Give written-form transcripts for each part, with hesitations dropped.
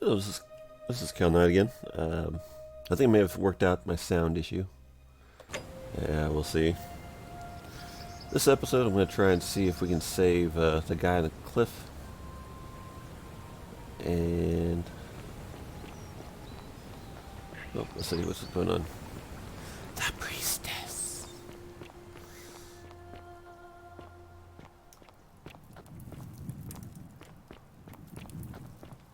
Hello, this is Cal Knight again. I think I may have worked out my sound issue. Yeah, we'll see. This episode, I'm going to try and see if we can save the guy on the cliff. And let's see what's going on. The priestess.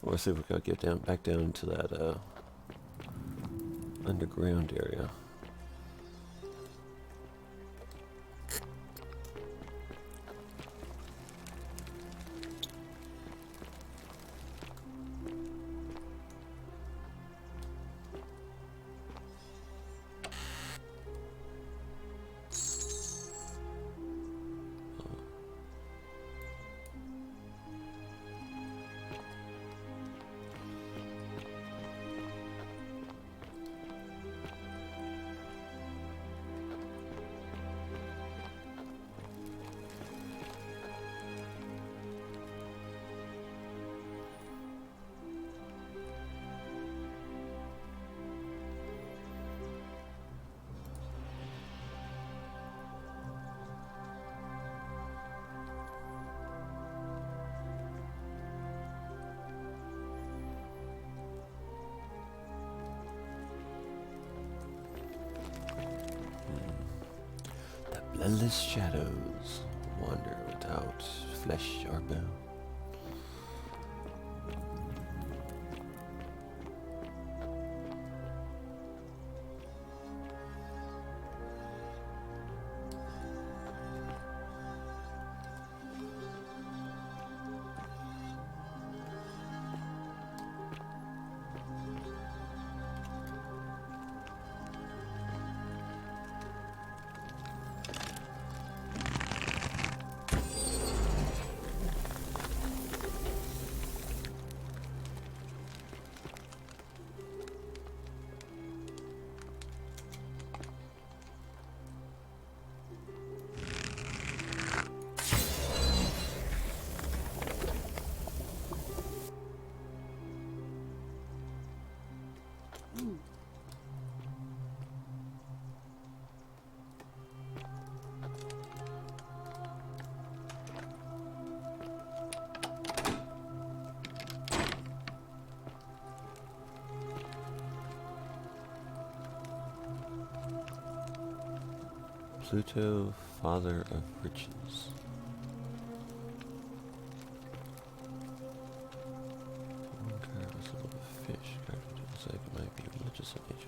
Let's see if we can get back down to that underground area. Bloodless shadows wander without flesh or bone. Pluto, father of riches. One card was a little fish. Card looks like it might be religious in nature.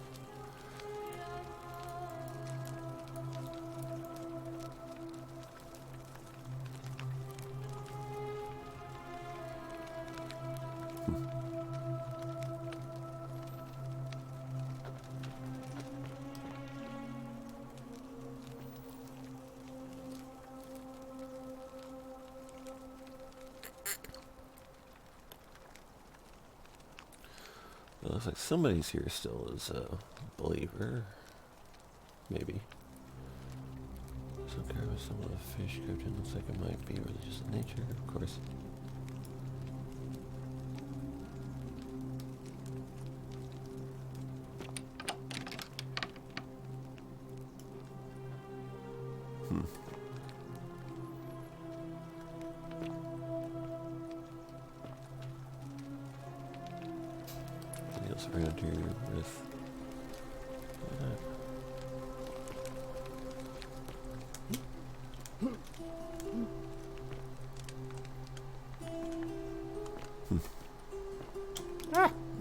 It looks like somebody's here still is a believer. Maybe. Some kind of some of the fish cartoon looks like it might be religious in nature, of course. Anything else around here with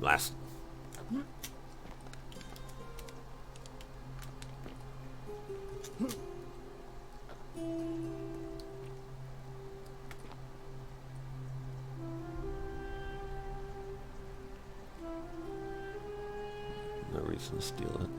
blast. No reason to steal it.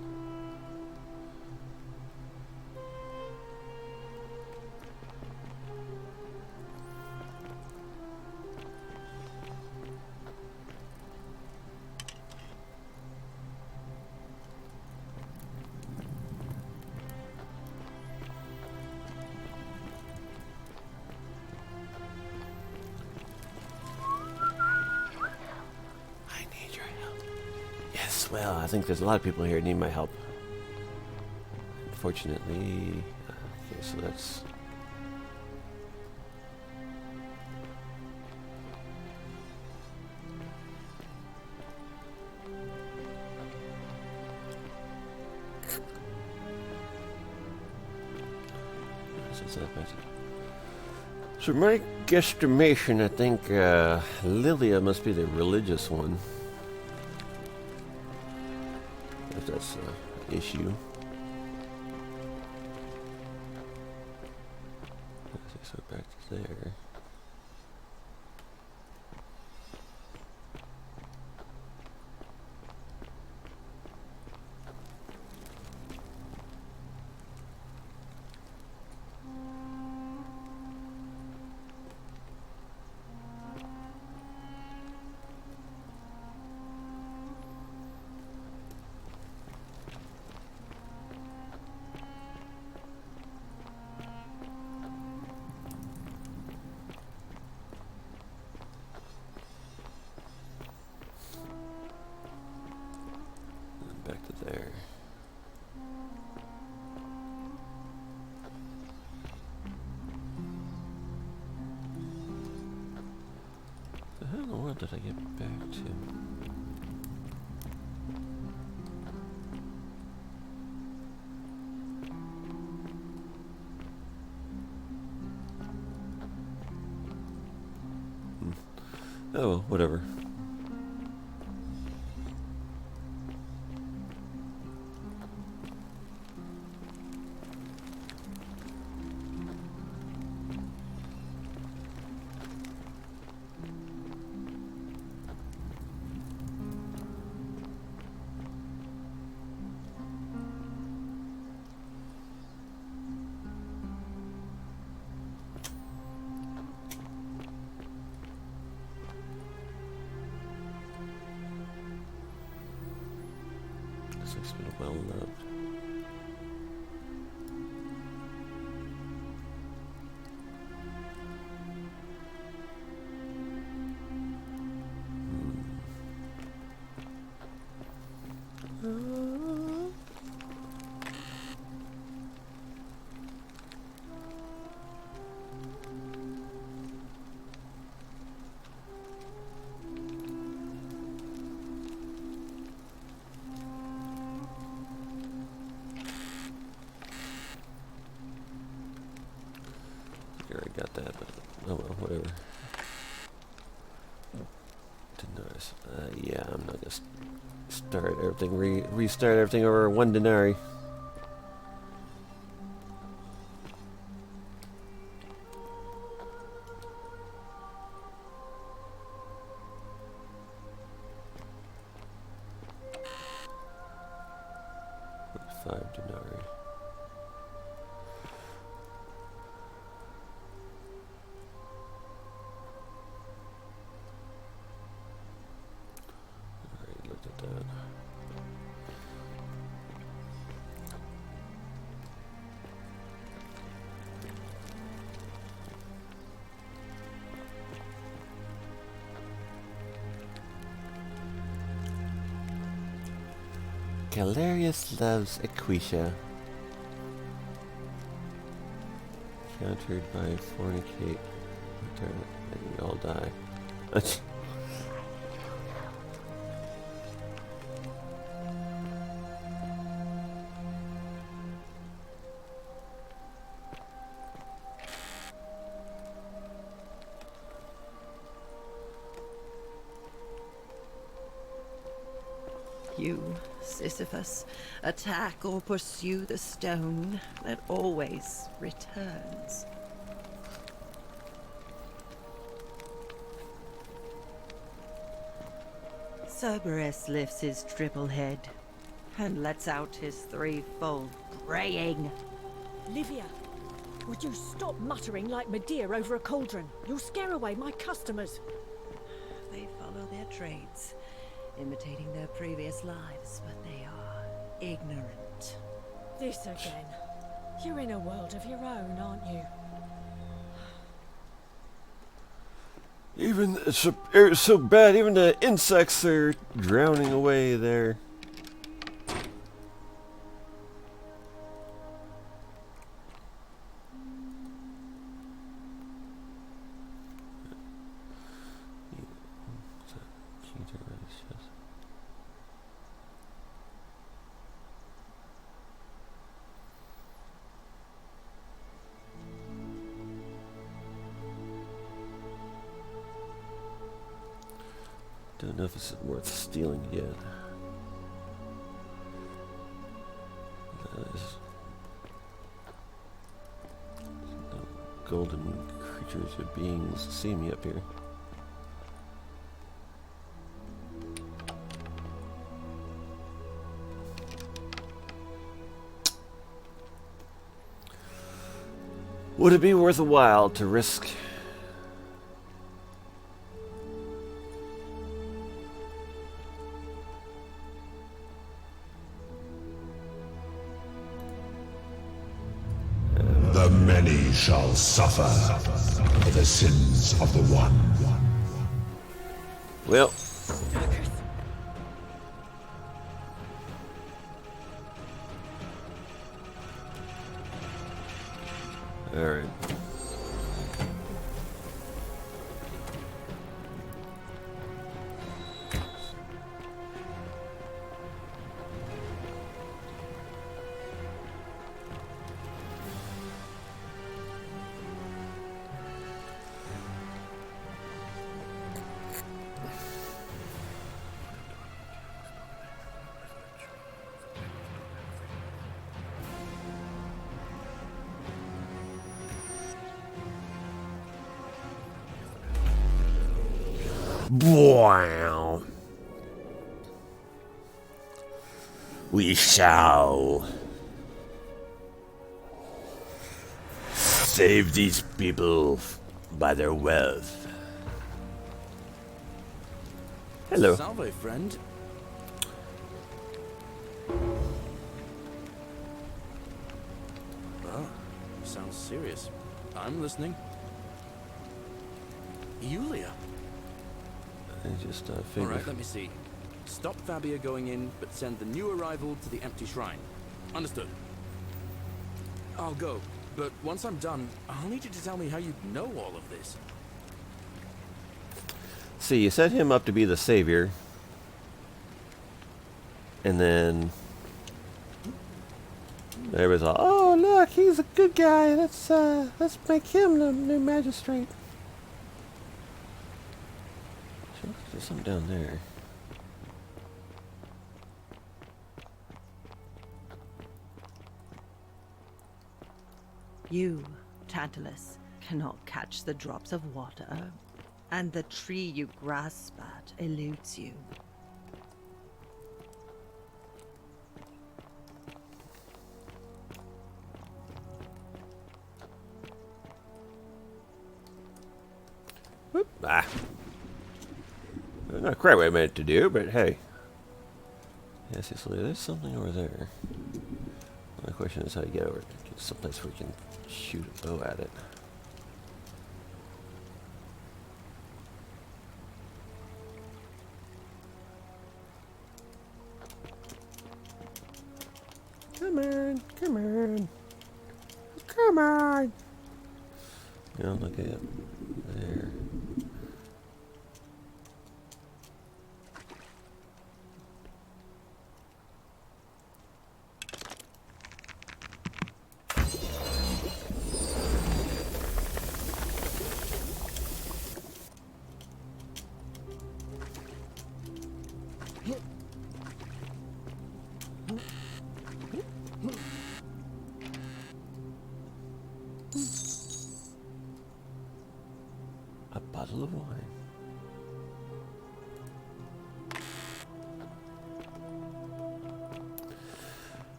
Yes, well, I think there's a lot of people here who need my help. Unfortunately... Okay, so that's... So my guesstimation, I think Lilia must be the religious one. If that's an issue. So back to there. Back to there. How in the world did I get back to? Oh, well, whatever. It's been well loved. I already got that, but oh well, whatever. Denarius. Yeah, I'm not gonna start everything, restart everything over 1 denarii. $5 denarii. Already looked at that. Galerius loves Equisha. Countered by fornicate. And we all die. You, Sisyphus, attack or pursue the stone that always returns. Cerberus lifts his triple head and lets out his threefold braying. Livia, would you stop muttering like Medea over a cauldron? You'll scare away my customers. They follow their trades, imitating their previous lives, but they are ignorant. This again. You're in a world of your own, aren't you? Even it's so bad. Even the insects are drowning away there. Don't know if it's worth stealing yet. No golden creatures or beings see me up here. Would it be worth a while to risk The many shall suffer for the sins of the one. well, alright. Wow. We shall save these people by their wealth. Hello. Salve, friend. Oh, sounds serious. I'm listening. Yulia. I just All figured. right, let me see. Stop Fabia going in, but send the new arrival to the empty shrine. Understood. I'll go, but once I'm done, I'll need you to tell me how you know all of this. See, you set him up to be the savior, and then everybody's all, "Oh, look, he's a good guy. Let's make him the new magistrate." There's something down there. You, Tantalus, cannot catch the drops of water, and the tree you grasp at eludes you. Whoop, ah. Not quite what I meant to do, but hey. Yes, there's something over there. The question is how you get over it. Get someplace where you can shoot a bow at it. Come on, come on. Come on. You know, look at it. There. A bottle of wine.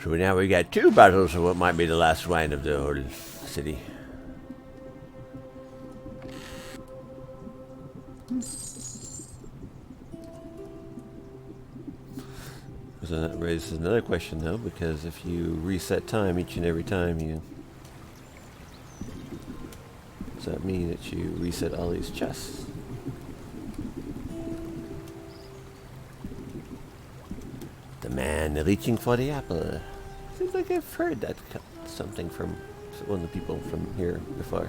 So now we got 2 bottles of what might be the last wine of the whole city. So that raises another question though, because if you reset time each and every time you... Does that mean that you reset all these chests? The man reaching for the apple. Seems like I've heard that something from one of the people from here before.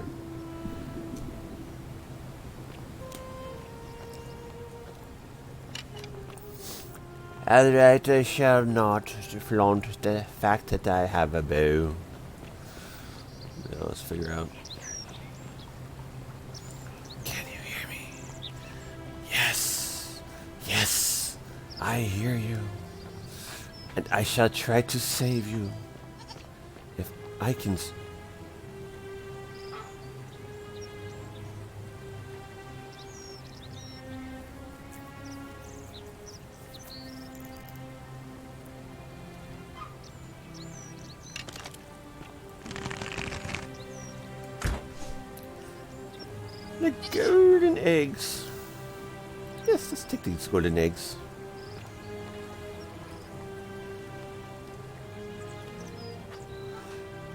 Alright, I shall not flaunt the fact that I have a bow. Now let's figure out. Can you hear me? Yes. I hear you. And I shall try to save you. If I can... The golden eggs. Yes, let's take these golden eggs.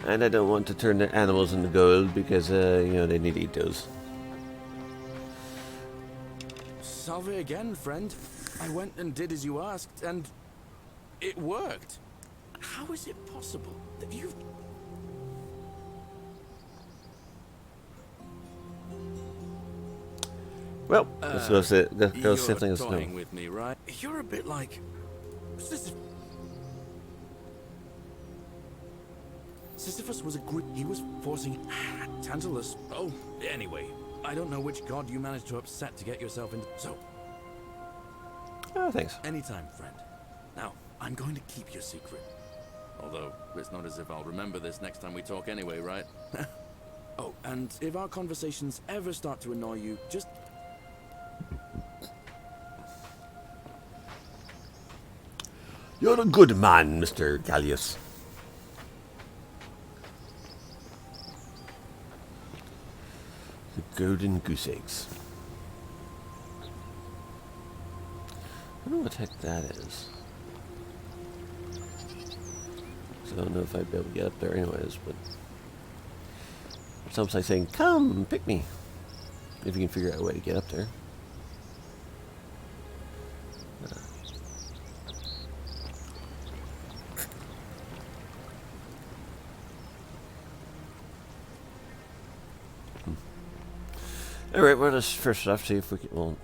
And I don't want to turn the animals into gold because, you know, they need to eat those. Salve again, friend. I went and did as you asked, and it worked. How is it possible that you... Well, let's go see. Let's go see You're things. toying with me, right? You're a bit like... Sisyphus was a Greek. He was forcing Tantalus. Oh, anyway, I don't know which god you managed to upset to get yourself into. So, Oh, thanks. anytime, friend. Now, I'm going to keep your secret. Although, it's not as if I'll remember this next time we talk anyway, right? Oh, and if our conversations ever start to annoy you, just... You're a good man, Mr. Gallius. The golden goose eggs. I don't know what the heck that is. So I don't know if I'd be able to get up there anyways, but it's almost like saying, come, pick me. If you can figure out a way to get up there. Alright, well, let's first off see if we can, well,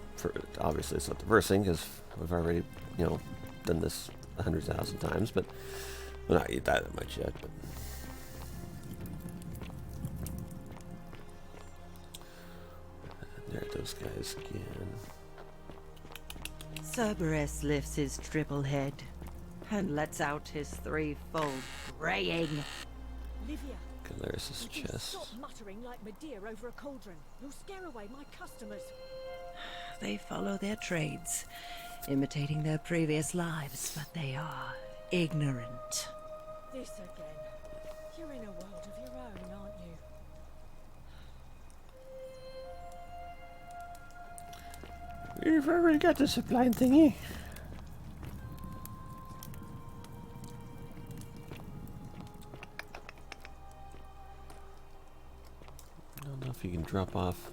obviously it's not the first thing, because we've already, you know, done this 100,000 times, but, well, not eat that much yet, but. There are those guys again. Cerberus lifts his triple head and lets out his threefold braying. Livia, Galaris' would you chest. stop muttering like Medea over a cauldron? You'll scare away my customers. They follow their trades, imitating their previous lives, but they are ignorant. This again. You're in a world of your own, aren't you? We've already got the supply thingy. I don't know if you can drop off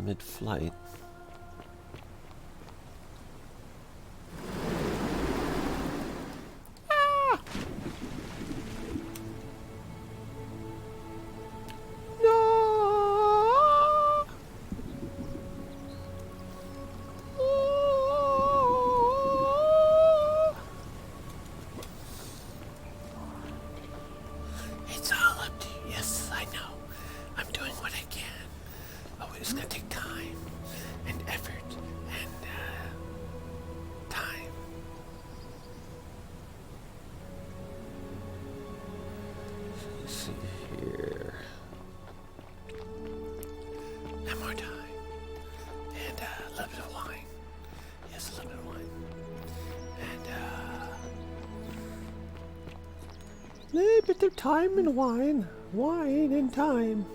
mid-flight. It's all up to you. Yes, I know. I'm doing what I can. Oh, it's gonna take time and effort and time. Let's see here. And more time. And a little bit of wine. Yes, a little bit of wine. And a bit of time and wine. Wine and time.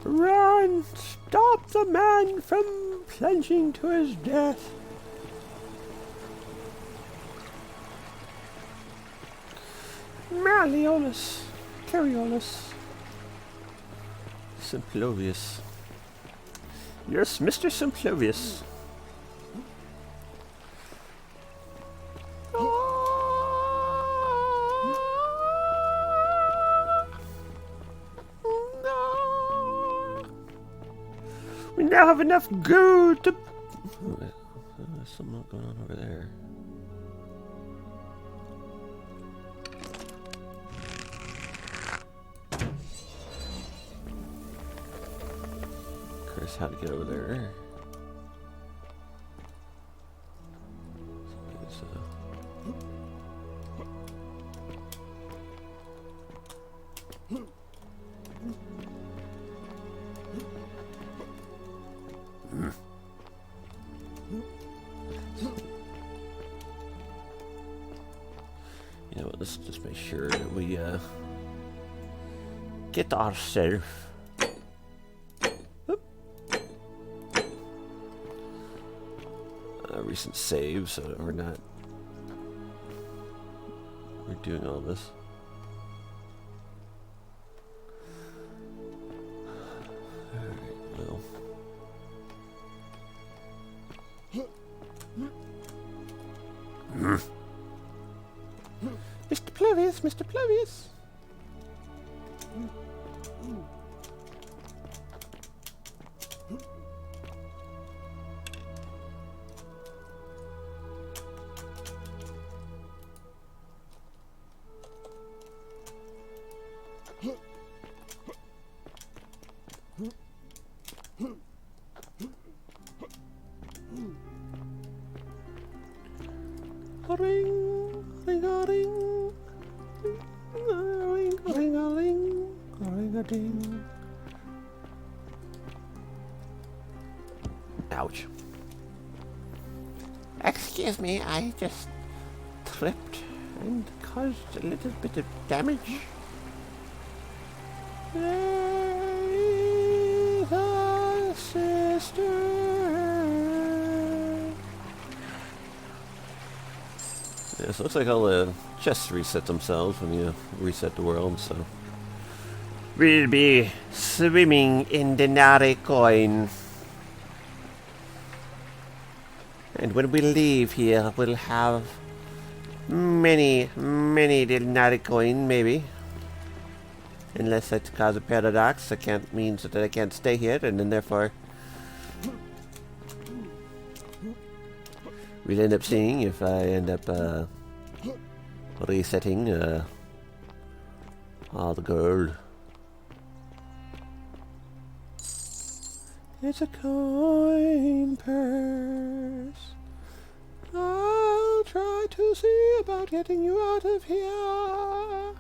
Run! Stop the man from plunging to his death. Malleolous. Carriolus. Simplovius. Yes, Mr. Simplovius. We now have enough goo to... Oh, there's something going on over there. just how to get over there. You know what, let's just make sure that we get ourselves a recent save so that we're doing all this. Alright, well. Mr. Pluvius, Mr. Pluvius. Ring, ring, ring, ring, ring, ring, ring, ding. Ouch. Excuse me, I just tripped and caused a little bit of damage. There is a sister. Yeah, so it looks like all the chests reset themselves when you reset the world, so. We'll be swimming in denari coin. And when we leave here, we'll have many denari coin, maybe. Unless it causes a paradox, that can't means that I can't stay here, and then therefore we'll end up seeing if I end up resetting all the gold. It's a coin purse. I'll try to see about getting you out of here.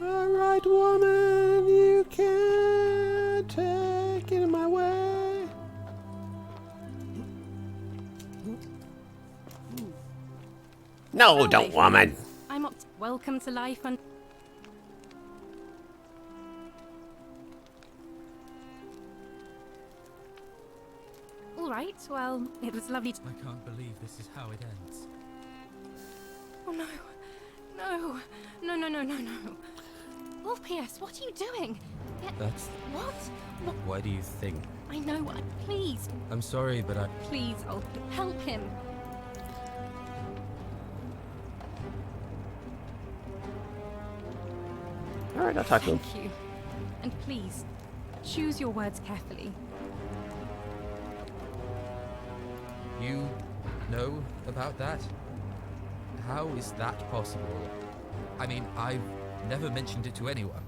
Alright, woman, you can't take it in my way. No, don't, woman. I'm up. Welcome to life and. All right. Well, it was lovely. I can't believe this is how it ends. Oh no, no, no, no, no, no, no. Orpheus, what are you doing? That's... What? What? Why do you think? I know. Please, I'm sorry, but I... please, I'll help him. Alright, I'll talk to him. Thank you. And please, choose your words carefully. You know about that? How is that possible? I mean, I've never mentioned it to anyone.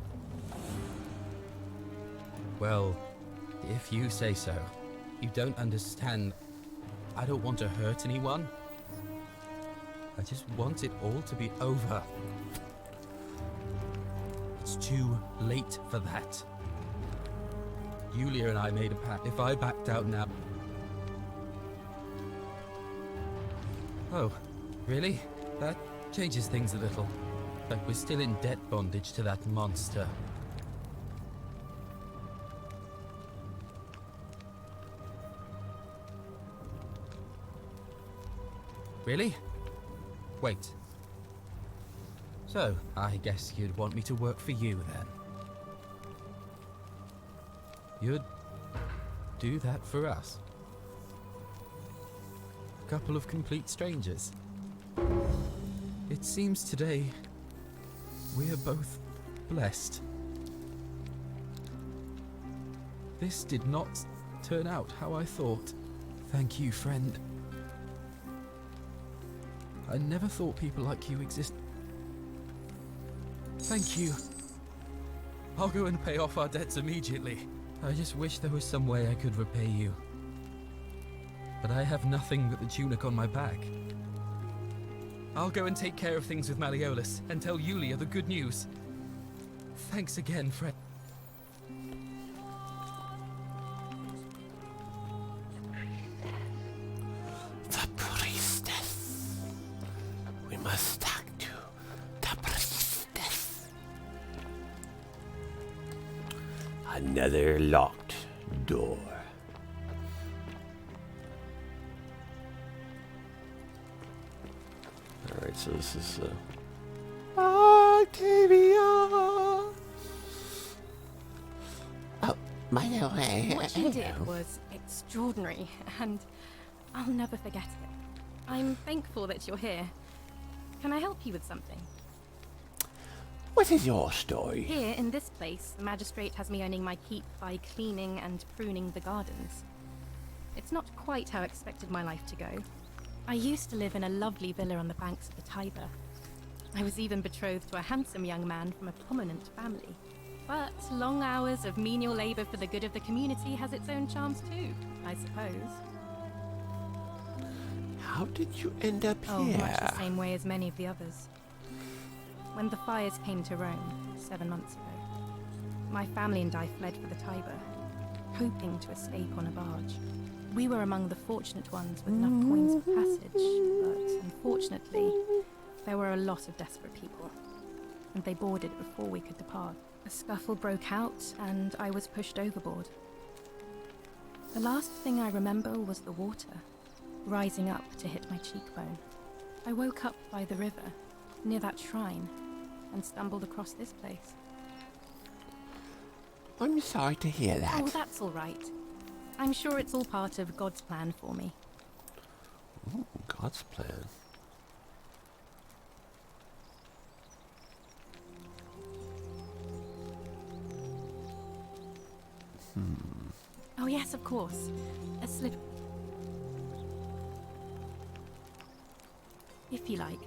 Well, if you say so. You don't understand. I don't want to hurt anyone. I just want it all to be over. It's too late for that. Yulia and I made a pact. If I backed out now... Oh, really? That changes things a little. Like we're still in debt bondage to that monster. Really? Wait. So, I guess you'd want me to work for you then. You'd do that for us? A couple of complete strangers. It seems today We are both blessed. This did not turn out how I thought. Thank you, friend. I never thought people like you exist. Thank you. I'll go and pay off our debts immediately. I just wish there was some way I could repay you. But I have nothing but the tunic on my back. I'll go and take care of things with Malleolous and tell Yulia the good news. Thanks again, friend. The priestess. We must talk to the priestess. Another locked door. Alright, so this is Octavia. Oh, by the way, What you did was extraordinary, and I'll never forget it. I'm thankful that you're here. Can I help you with something? what is your story? Here, in this place, the magistrate has me earning my keep by cleaning and pruning the gardens. It's not quite how I expected my life to go. I used to live in a lovely villa on the banks of the Tiber. I was even betrothed to a handsome young man from a prominent family. But long hours of menial labor for the good of the community has its own charms too, I suppose. How did you end up Oh, here? much the same way as many of the others. When the fires came to Rome 7 months ago, my family and I fled for the Tiber, hoping to escape on a barge. We were among the fortunate ones with enough coins of passage, but unfortunately, there were a lot of desperate people, and they boarded before we could depart. A scuffle broke out, and I was pushed overboard. The last thing I remember was the water, rising up to hit my cheekbone. I woke up by the river, near that shrine, and stumbled across this place. I'm sorry to hear that. Oh, that's all right. I'm sure it's all part of God's plan for me. Ooh, God's plan. Oh yes, of course. A slip... If you like.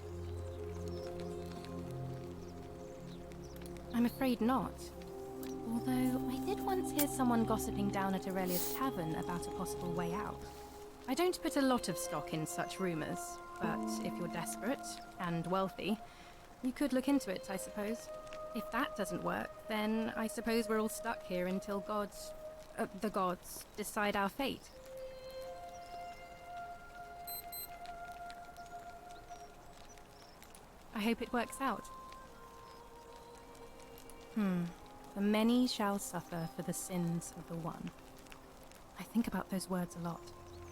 I'm afraid not. Although, I did once hear someone gossiping down at Aurelia's tavern about a possible way out. I don't put a lot of stock in such rumors, but if you're desperate and wealthy, you could look into it, I suppose. If that doesn't work, then I suppose we're all stuck here until the gods decide our fate. I hope it works out. The many shall suffer for the sins of the one. I think about those words a lot.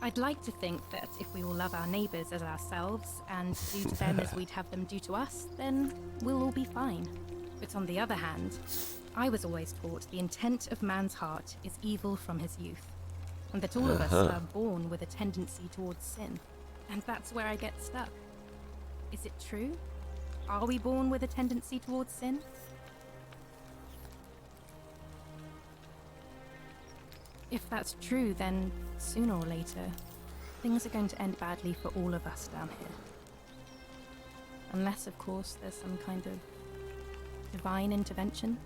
I'd like to think that if we all love our neighbours as ourselves and do to them as we'd have them do to us, then we'll all be fine. But on the other hand, I was always taught the intent of man's heart is evil from his youth, and that all of us are born with a tendency towards sin. And that's where I get stuck. Is it true? Are we born with a tendency towards sin? If that's true, then sooner or later, things are going to end badly for all of us down here. Unless, of course, there's some kind of divine intervention.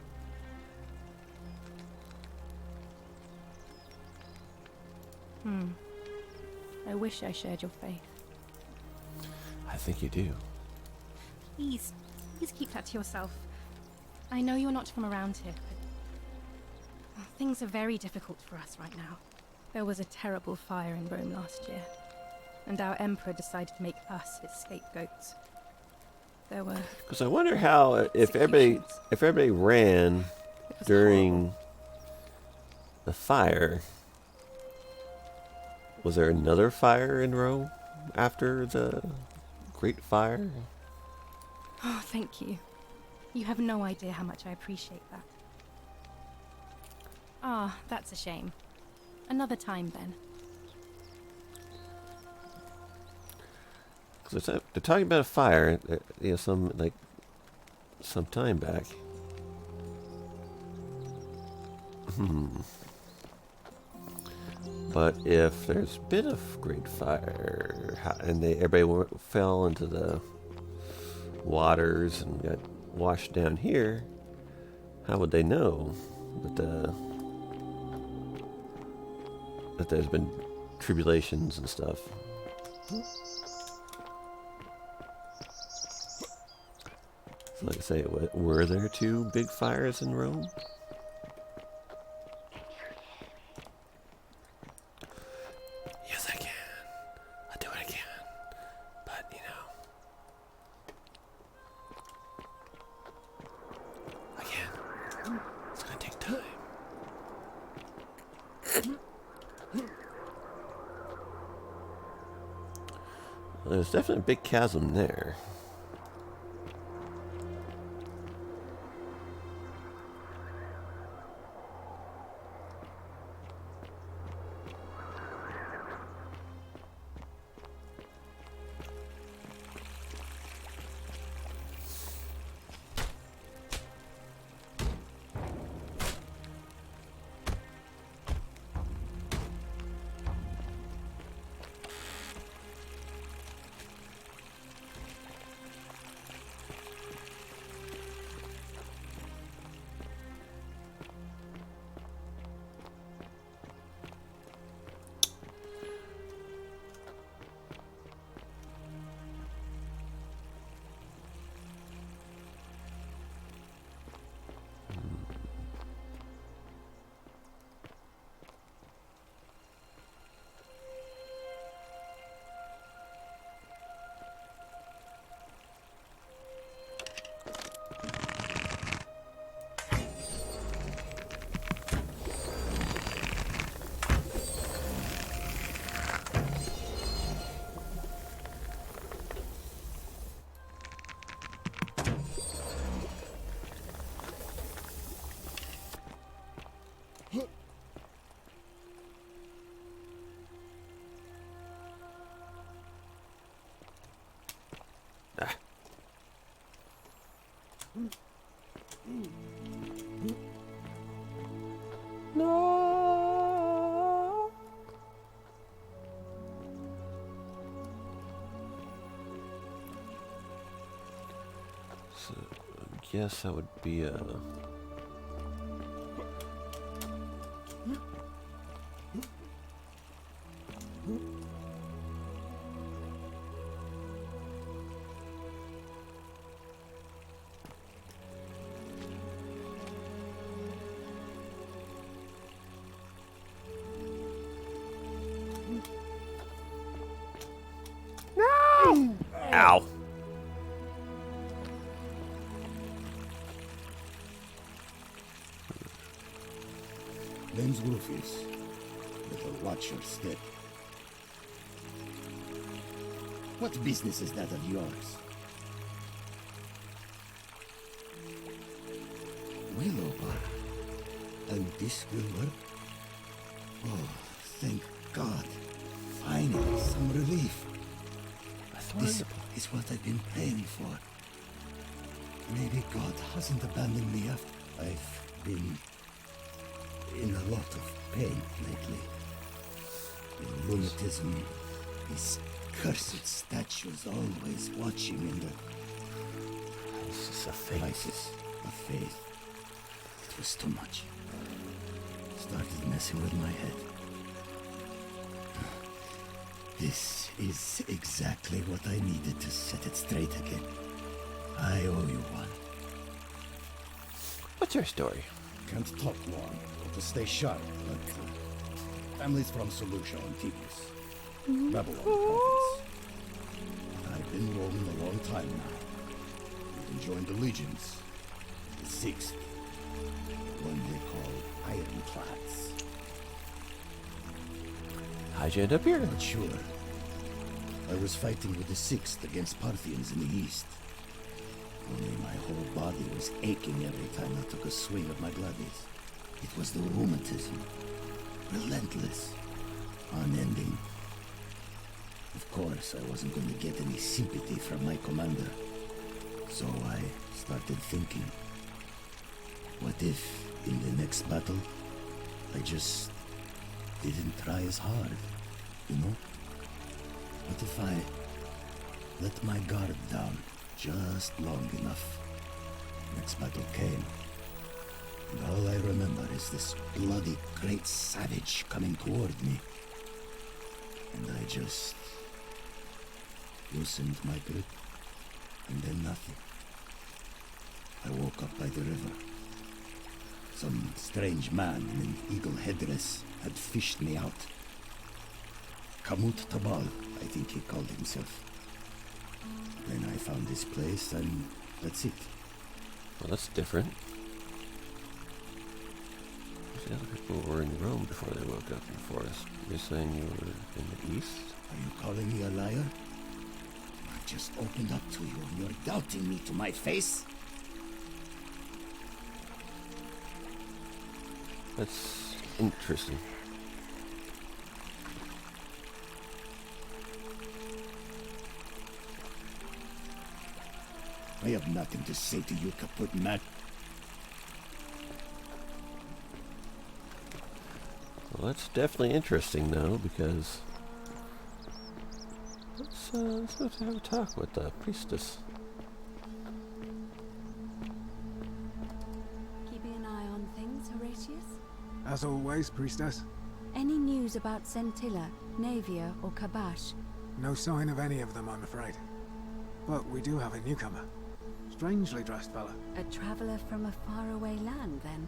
I wish I shared your faith. I think you do. Please keep that to yourself. I know you're not from around here, but things are very difficult for us right now. There was a terrible fire in Rome last year, and our emperor decided to make us his scapegoats. There were... Because I wonder how if everybody ran It was during horrible. the fire. Was there another fire in Rome after the Great Fire? Oh, thank you. You have no idea how much I appreciate that. Ah, that's a shame. Another time then. Because they're talking about a fire. You know, some like some time back. But if there's been a great fire and everybody fell into the waters and got washed down here, how would they know that there's been tribulations and stuff? So like I say, were there 2 big fires in Rome? Yes, I can. I'll do what I can. But, again, it's gonna take time. There's definitely a big chasm there. No. So, I guess that would be a... Ow. Name's Rufus. Better watch your step. What business is that of yours? Willow bark. And this will work? Oh, thank God. Finally, some relief. This is what I've been praying for. Maybe God hasn't abandoned me after I've been in a lot of pain lately. The rheumatism, these cursed statues always watching in the crisis of faith. It was too much. Started messing with my head. This is exactly what I needed to set it straight again. I owe you one. What's your story? Can't talk long, but to stay sharp. But families from Solution on Tigris. Babylon province. I've been roaming a long time now. Even joined the legions. The 6th. One they call Ironclads. How'd you end up here? Not sure. I was fighting with the 6th against Parthians in the east. Only my whole body was aching every time I took a swing of my gladius. It was the rheumatism. Relentless. Unending. Of course, I wasn't going to get any sympathy from my commander. So I started thinking, what if in the next battle I just didn't try as hard, you know? What if I let my guard down just long enough? Next battle came, and all I remember is this bloody great savage coming toward me. And I just loosened my grip, and then nothing. I woke up by the river. Some strange man in an eagle headdress had fished me out. Kamut Tabal, I think he called himself. Then I found this place, and that's it. Well, that's different. The other people were in Rome before they woke up in the forest. You're saying you were in the east? Are you calling me a liar? I just opened up to you, and you're doubting me to my face? That's interesting. I have nothing to say to you, kaput man. Well, that's definitely interesting, though, because let's have a talk with the priestess. Keeping an eye on things, Horatius? As always, priestess. Any news about Centilla, Navia, or Kabash? No sign of any of them, I'm afraid. But we do have a newcomer. Strangely dressed fella. A traveler from a faraway land, then?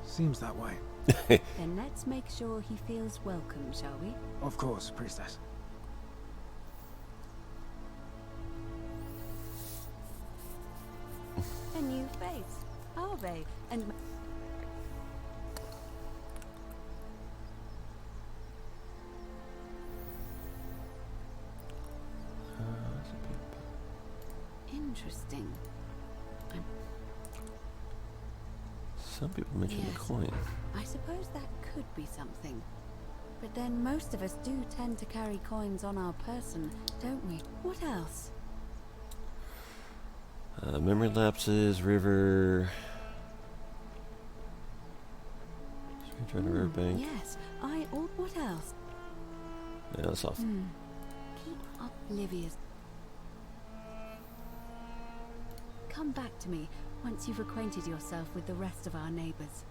Seems that way. Then let's make sure he feels welcome, shall we? Of course, priestess. A new face. Ave, and... Interesting. Some people mention the Yes. coin. I suppose that could be something. But then most of us do tend to carry coins on our person, don't we? What else? Memory lapses, river. Trying to riverbank. Yes, what else? Yeah, that's off. Keep up Livia's. Come back to me once you've acquainted yourself with the rest of our neighbors.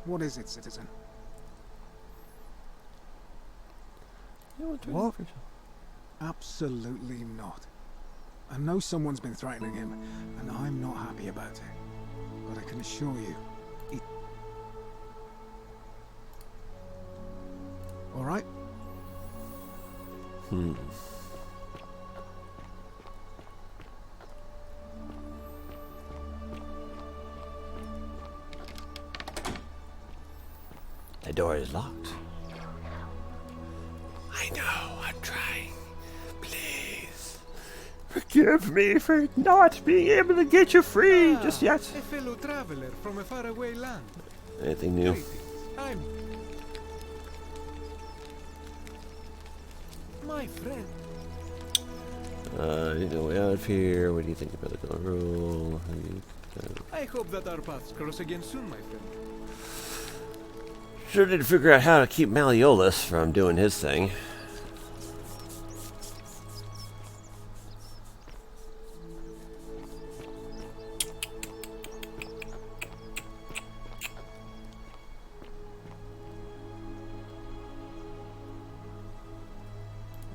What is it, citizen? What? Absolutely not. I know someone's been threatening him, and I'm not happy about it. But I can assure you, it... All right? The door is locked. I know, I'm trying. Please. Forgive me for not being able to get you free just yet. A fellow traveler from a faraway land. Anything new? I'm... My friend. You know, way out of here. What do you think about the golden rule? I hope that our paths cross again soon, my friend. Sure did figure out how to keep Malleolous from doing his thing.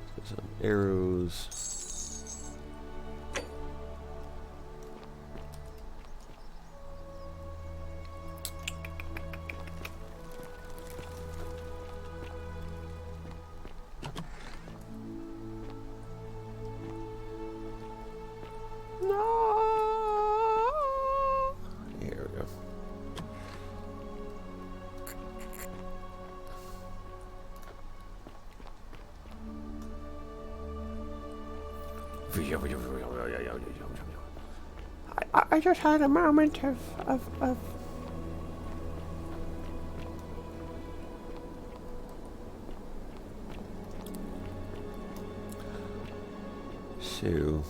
Let's get some arrows. Here we go. I just had a moment of 2.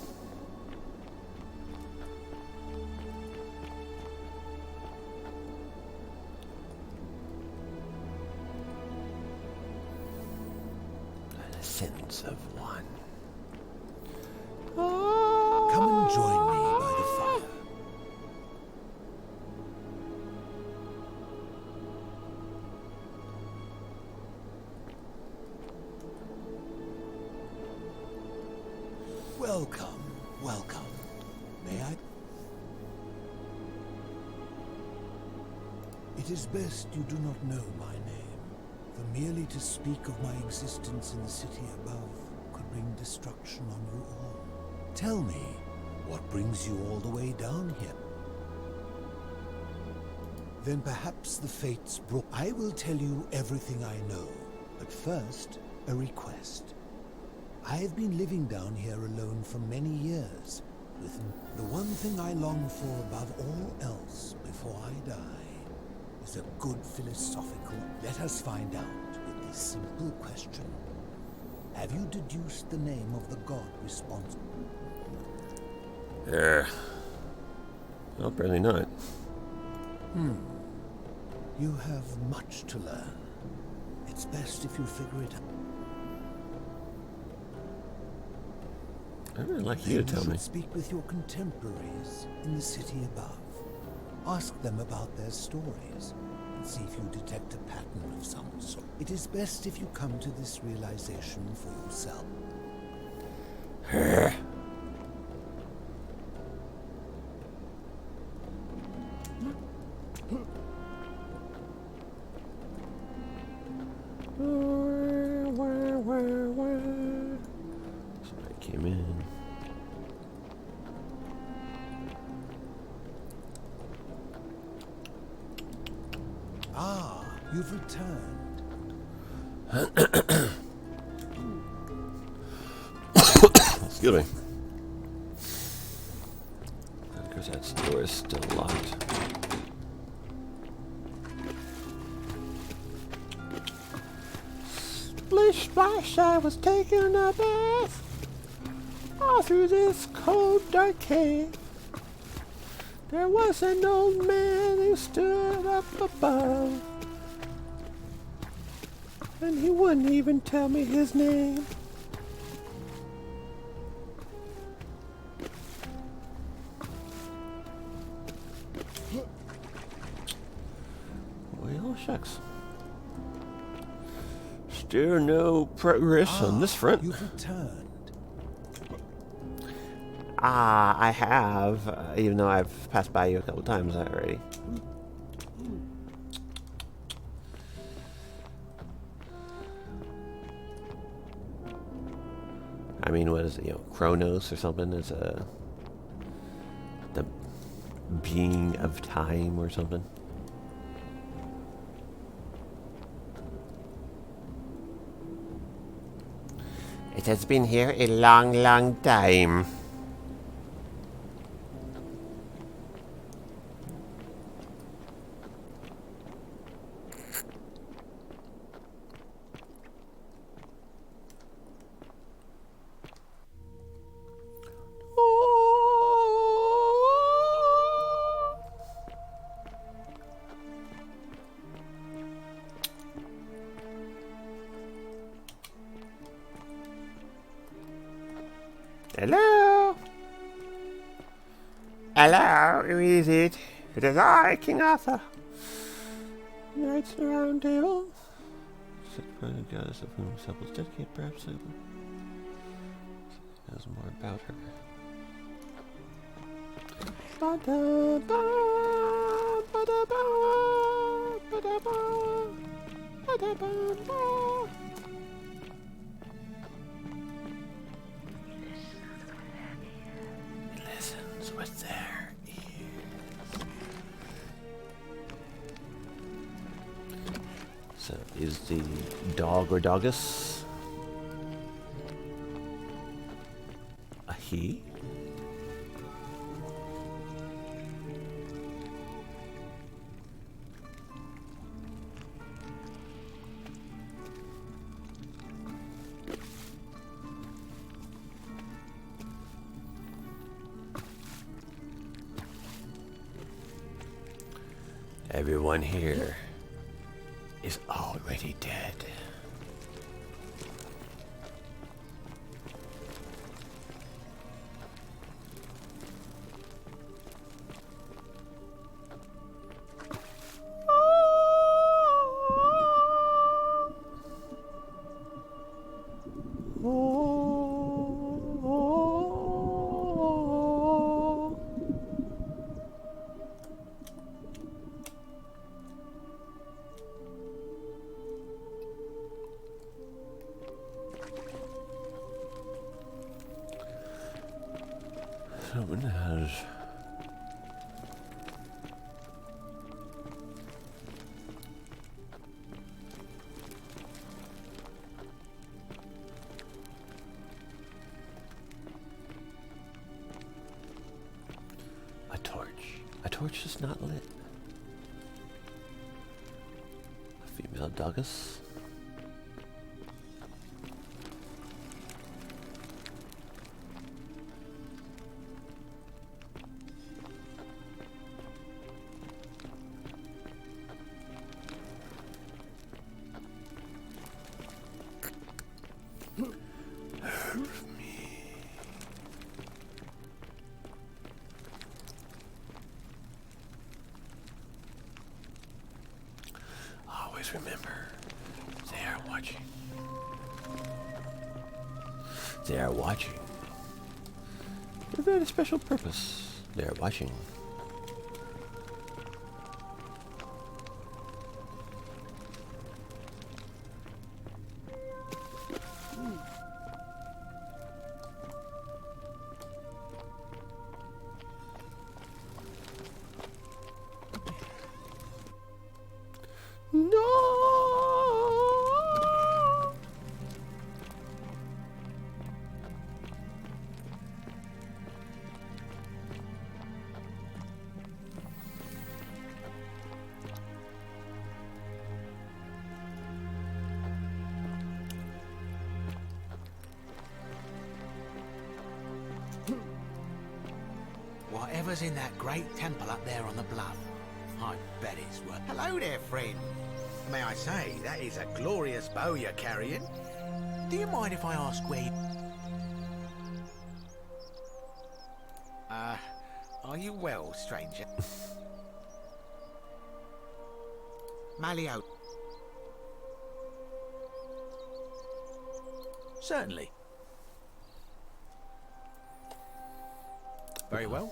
The sins of 1. Come and join me by the fire. Welcome, welcome. May I? It is best you do not know my name, for merely to speak of my existence in the city above could bring destruction on you all. Tell me, what brings you all the way down here? Then perhaps the fates brought... I will tell you everything I know, but first, a request. I have been living down here alone for many years, with the one thing I long for above all else before I die is a good philosophical... Let us find out with this simple question. Have you deduced the name of the god responsible? Well, apparently not. You have much to learn. It's best if you figure it out. I'd really like you to tell me. Speak with your contemporaries in the city above. Ask them about their stories and see if you detect a pattern of some sort. It is best if you come to this realization for yourself. Somebody came in. Ah, you've returned. Excuse me. Because that door is still locked. Splish splash, I was taking a bath all through this cold dark cave. There was an old man who stood up above, and he wouldn't even tell me his name. Well, shucks. Still no progress on this front. You've returned. I have, even though I've passed by you a couple times already. I mean, what is it, Chronos or something? Is the being of time or something? It has been here a long, long time. Hello? Hello, who is it? It is I, King Arthur. Knights in the Round Table. Sick by the goddess of whom himself was dedicated, perhaps knows more about her. Ba-da-ba, ba-da-ba, ba-da-ba, ba-da-ba-ba. Listens with their ears. So, is the dog or doggus a he? Everyone here is already dead. Someone has a torch. A torch is not lit. A female Dogus. Always remember, they are watching. They are watching. For a very special purpose. They are watching. Whatever's in that great temple up there on the bluff, I bet it's worth... Hello there, friend. May I say, that is a glorious bow you're carrying. Do you mind if I ask where you... Are you well, stranger? Malleolous. Certainly. Very well.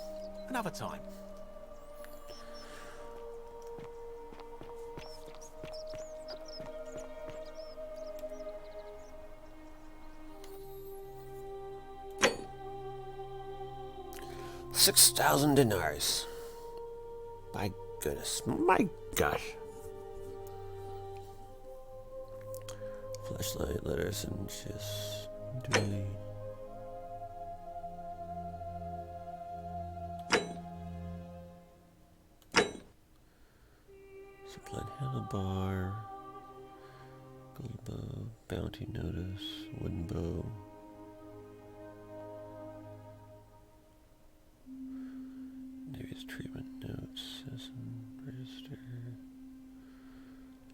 Another time. $6,000 dinars. My goodness. My gosh. Flashlight, letters, and just doing. Supplied handlebar, gold bow, bounty notice, wooden bow. Navy's treatment notes, citizen register.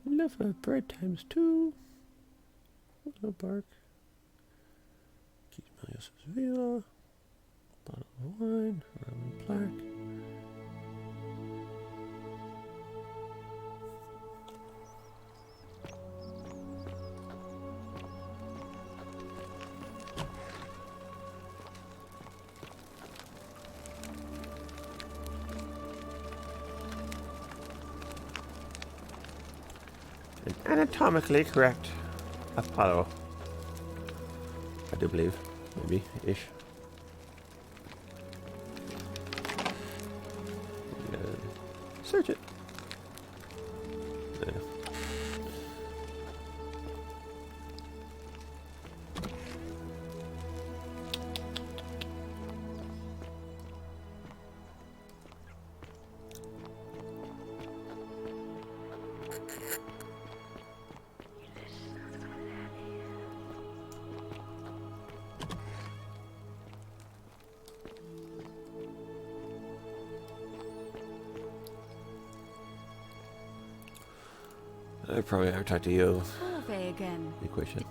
Enough of bread times 2. Willow bark. Keith Malleolous' villa. Bottle of wine, Roman plaque. An anatomically correct Apollo. I do believe. Maybe. Ish. Search it. There. I probably have to talk to you. Harvey again. Good question.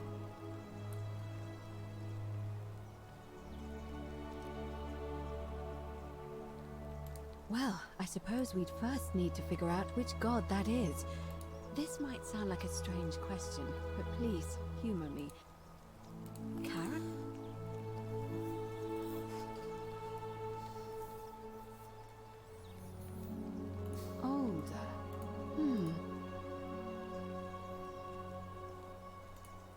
Well, I suppose we'd first need to figure out which god that is. This might sound like a strange question, but please, humor me. Karen? Older.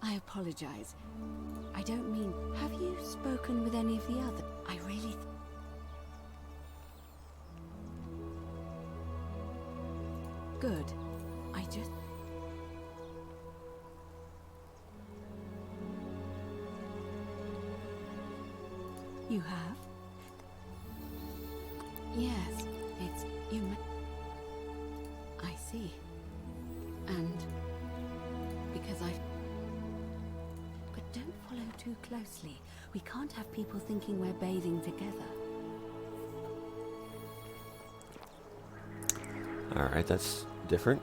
I apologize. I don't mean... Have you spoken with any of the other? I really... Good. I just... You have? Yes, it's... I see. And... because I've... But don't follow too closely. We can't have people thinking we're bathing together. Alright, that's different.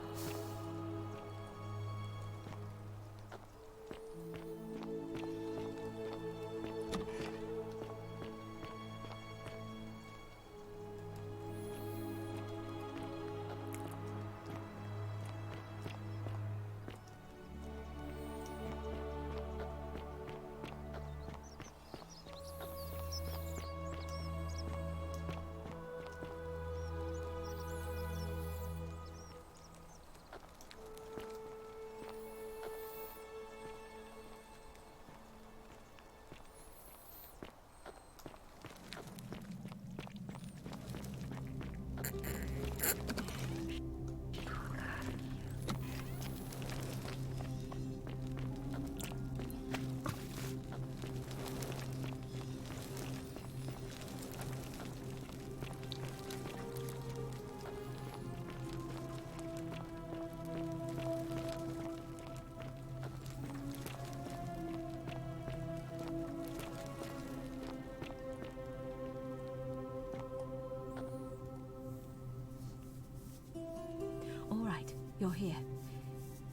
You're here.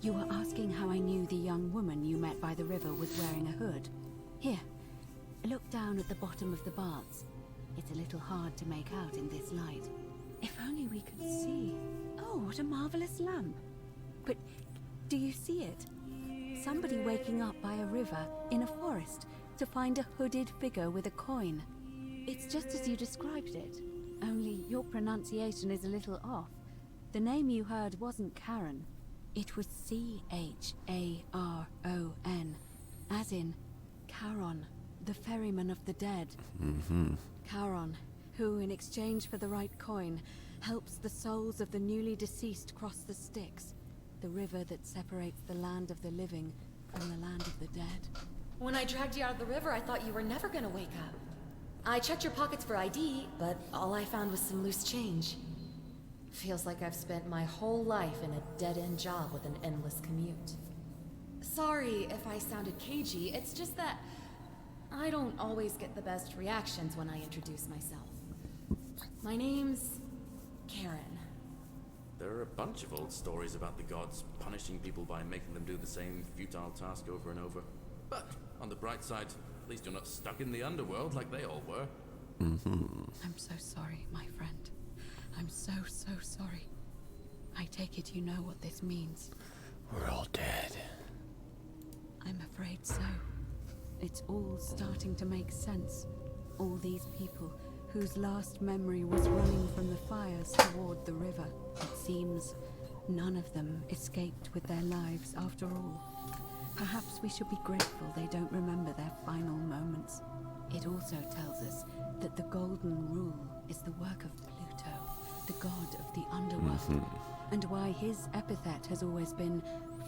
You were asking how I knew the young woman you met by the river was wearing a hood. Here, look down at the bottom of the baths. It's a little hard to make out in this light. If only we could see. Oh, what a marvelous lamp. But do you see it? Somebody waking up by a river in a forest to find a hooded figure with a coin. It's just as you described it, only your pronunciation is a little off. The name you heard wasn't Karen. It was C-H-A-R-O-N, as in Charon, the ferryman of the dead. Charon, who, in exchange for the right coin, helps the souls of the newly deceased cross the Styx, the river that separates the land of the living from the land of the dead. When I dragged you out of the river, I thought you were never gonna wake up. I checked your pockets for ID, but all I found was some loose change. Feels like I've spent my whole life in a dead-end job with an endless commute. Sorry if I sounded cagey, it's just that I don't always get the best reactions when I introduce myself. My name's Karen. There are a bunch of old stories about the gods punishing people by making them do the same futile task over and over. But on the bright side, at least you're not stuck in the underworld like they all were. I'm so sorry, my friend. I'm so sorry. I take it you know what this means. We're all dead. I'm afraid so. It's all starting to make sense. All these people whose last memory was running from the fires toward the river. It seems none of them escaped with their lives after all. Perhaps we should be grateful they don't remember their final moments. It also tells us that the Golden Rule is the work of Pluto, the god of the underworld, and why his epithet has always been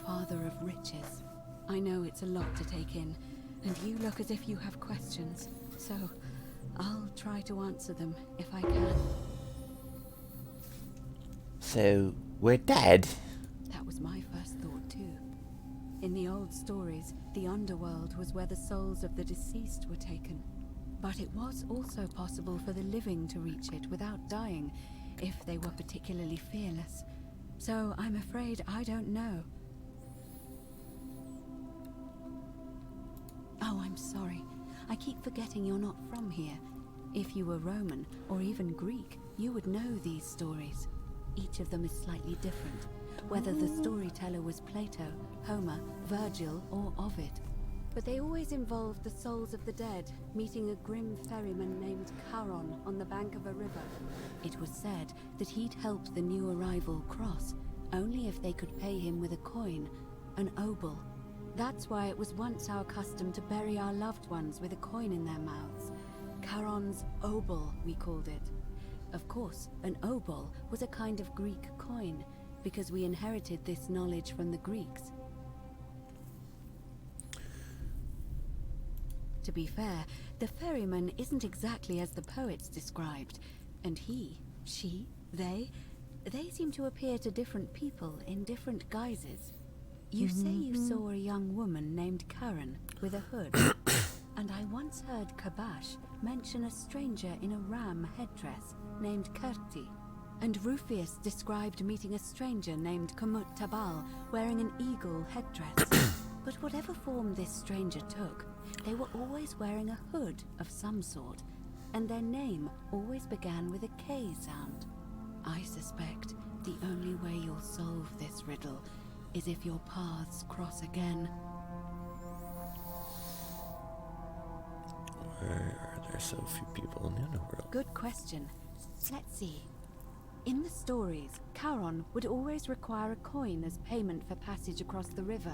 Father of Riches. I know it's a lot to take in, and you look as if you have questions, so I'll try to answer them if I can. So, we're dead? That was my first thought too. In the old stories, the underworld was where the souls of the deceased were taken. But it was also possible for the living to reach it without dying, if they were particularly fearless. So I'm afraid I don't know. sorry. I keep forgetting you're not from here. If you were Roman, or even Greek, you would know these stories. Each of them is slightly different, whether the storyteller was Plato, Homer, Virgil, or Ovid. But they always involved the souls of the dead meeting a grim ferryman named Charon on the bank of a river. It was said that he'd help the new arrival cross, only if they could pay him with a coin, an obol. That's why it was once our custom to bury our loved ones with a coin in their mouths. Charon's obol, we called it. Of course, an obol was a kind of Greek coin, because we inherited this knowledge from the Greeks. To be fair, the ferryman isn't exactly as the poets described, and he, she, they seem to appear to different people in different guises. You say you saw a young woman named Karen with a hood, and I once heard Kabash mention a stranger in a ram headdress named Kerti, and Rufius described meeting a stranger named Kumut Tabal wearing an eagle headdress. But whatever form this stranger took, they were always wearing a hood of some sort, and their name always began with a K sound. I suspect the only way you'll solve this riddle is if your paths cross again. Why are there so few people in the underworld? Good question. Let's see. In the stories, Charon would always require a coin as payment for passage across the river,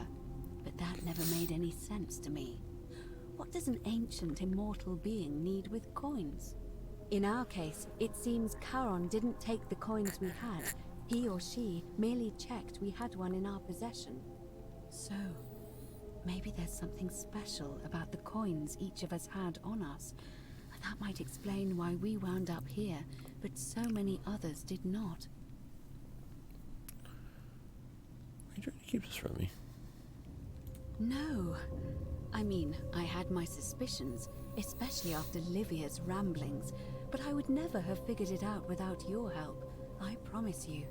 but that never made any sense to me. What does an ancient immortal being need with coins? In our case, it seems Charon didn't take the coins we had. He or she merely checked we had one in our possession. So, maybe there's something special about the coins each of us had on us. And that might explain why we wound up here, but so many others did not. Are you trying to keep this from me? No. I mean, I had my suspicions, especially after Livia's ramblings, but I would never have figured it out without your help. I promise you.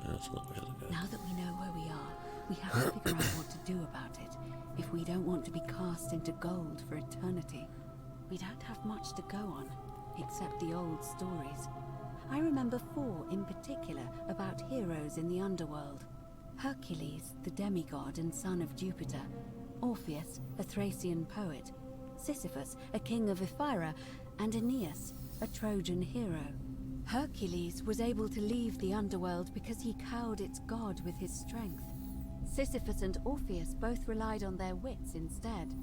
That's a little bit. Now that we know where we are, we have to figure out what to do about it, if we don't want to be cast into gold for eternity. We don't have much to go on, except the old stories. I remember 4 in particular about heroes in the underworld. Hercules, the demigod and son of Jupiter. Orpheus, a Thracian poet. Sisyphus, a king of Ephyra. And Aeneas, a Trojan hero. Hercules was able to leave the underworld because he cowed its god with his strength. Sisyphus and Orpheus both relied on their wits instead.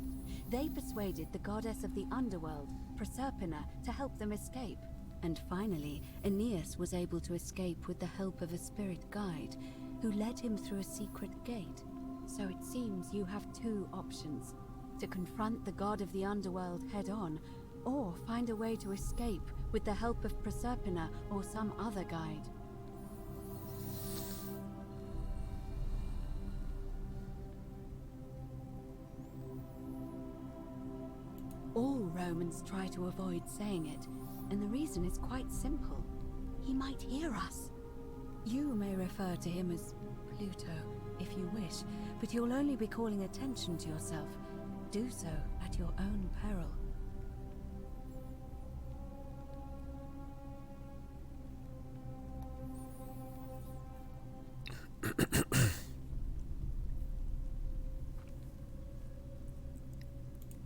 They persuaded the goddess of the underworld, Proserpina, to help them escape. And finally, Aeneas was able to escape with the help of a spirit guide, who led him through a secret gate. So it seems you have 2 options: to confront the god of the underworld head-on, or find a way to escape with the help of Proserpina or some other guide. All Romans try to avoid saying it, and the reason is quite simple. He might hear us. You may refer to him as Pluto, if you wish, but you'll only be calling attention to yourself. Do so at your own peril.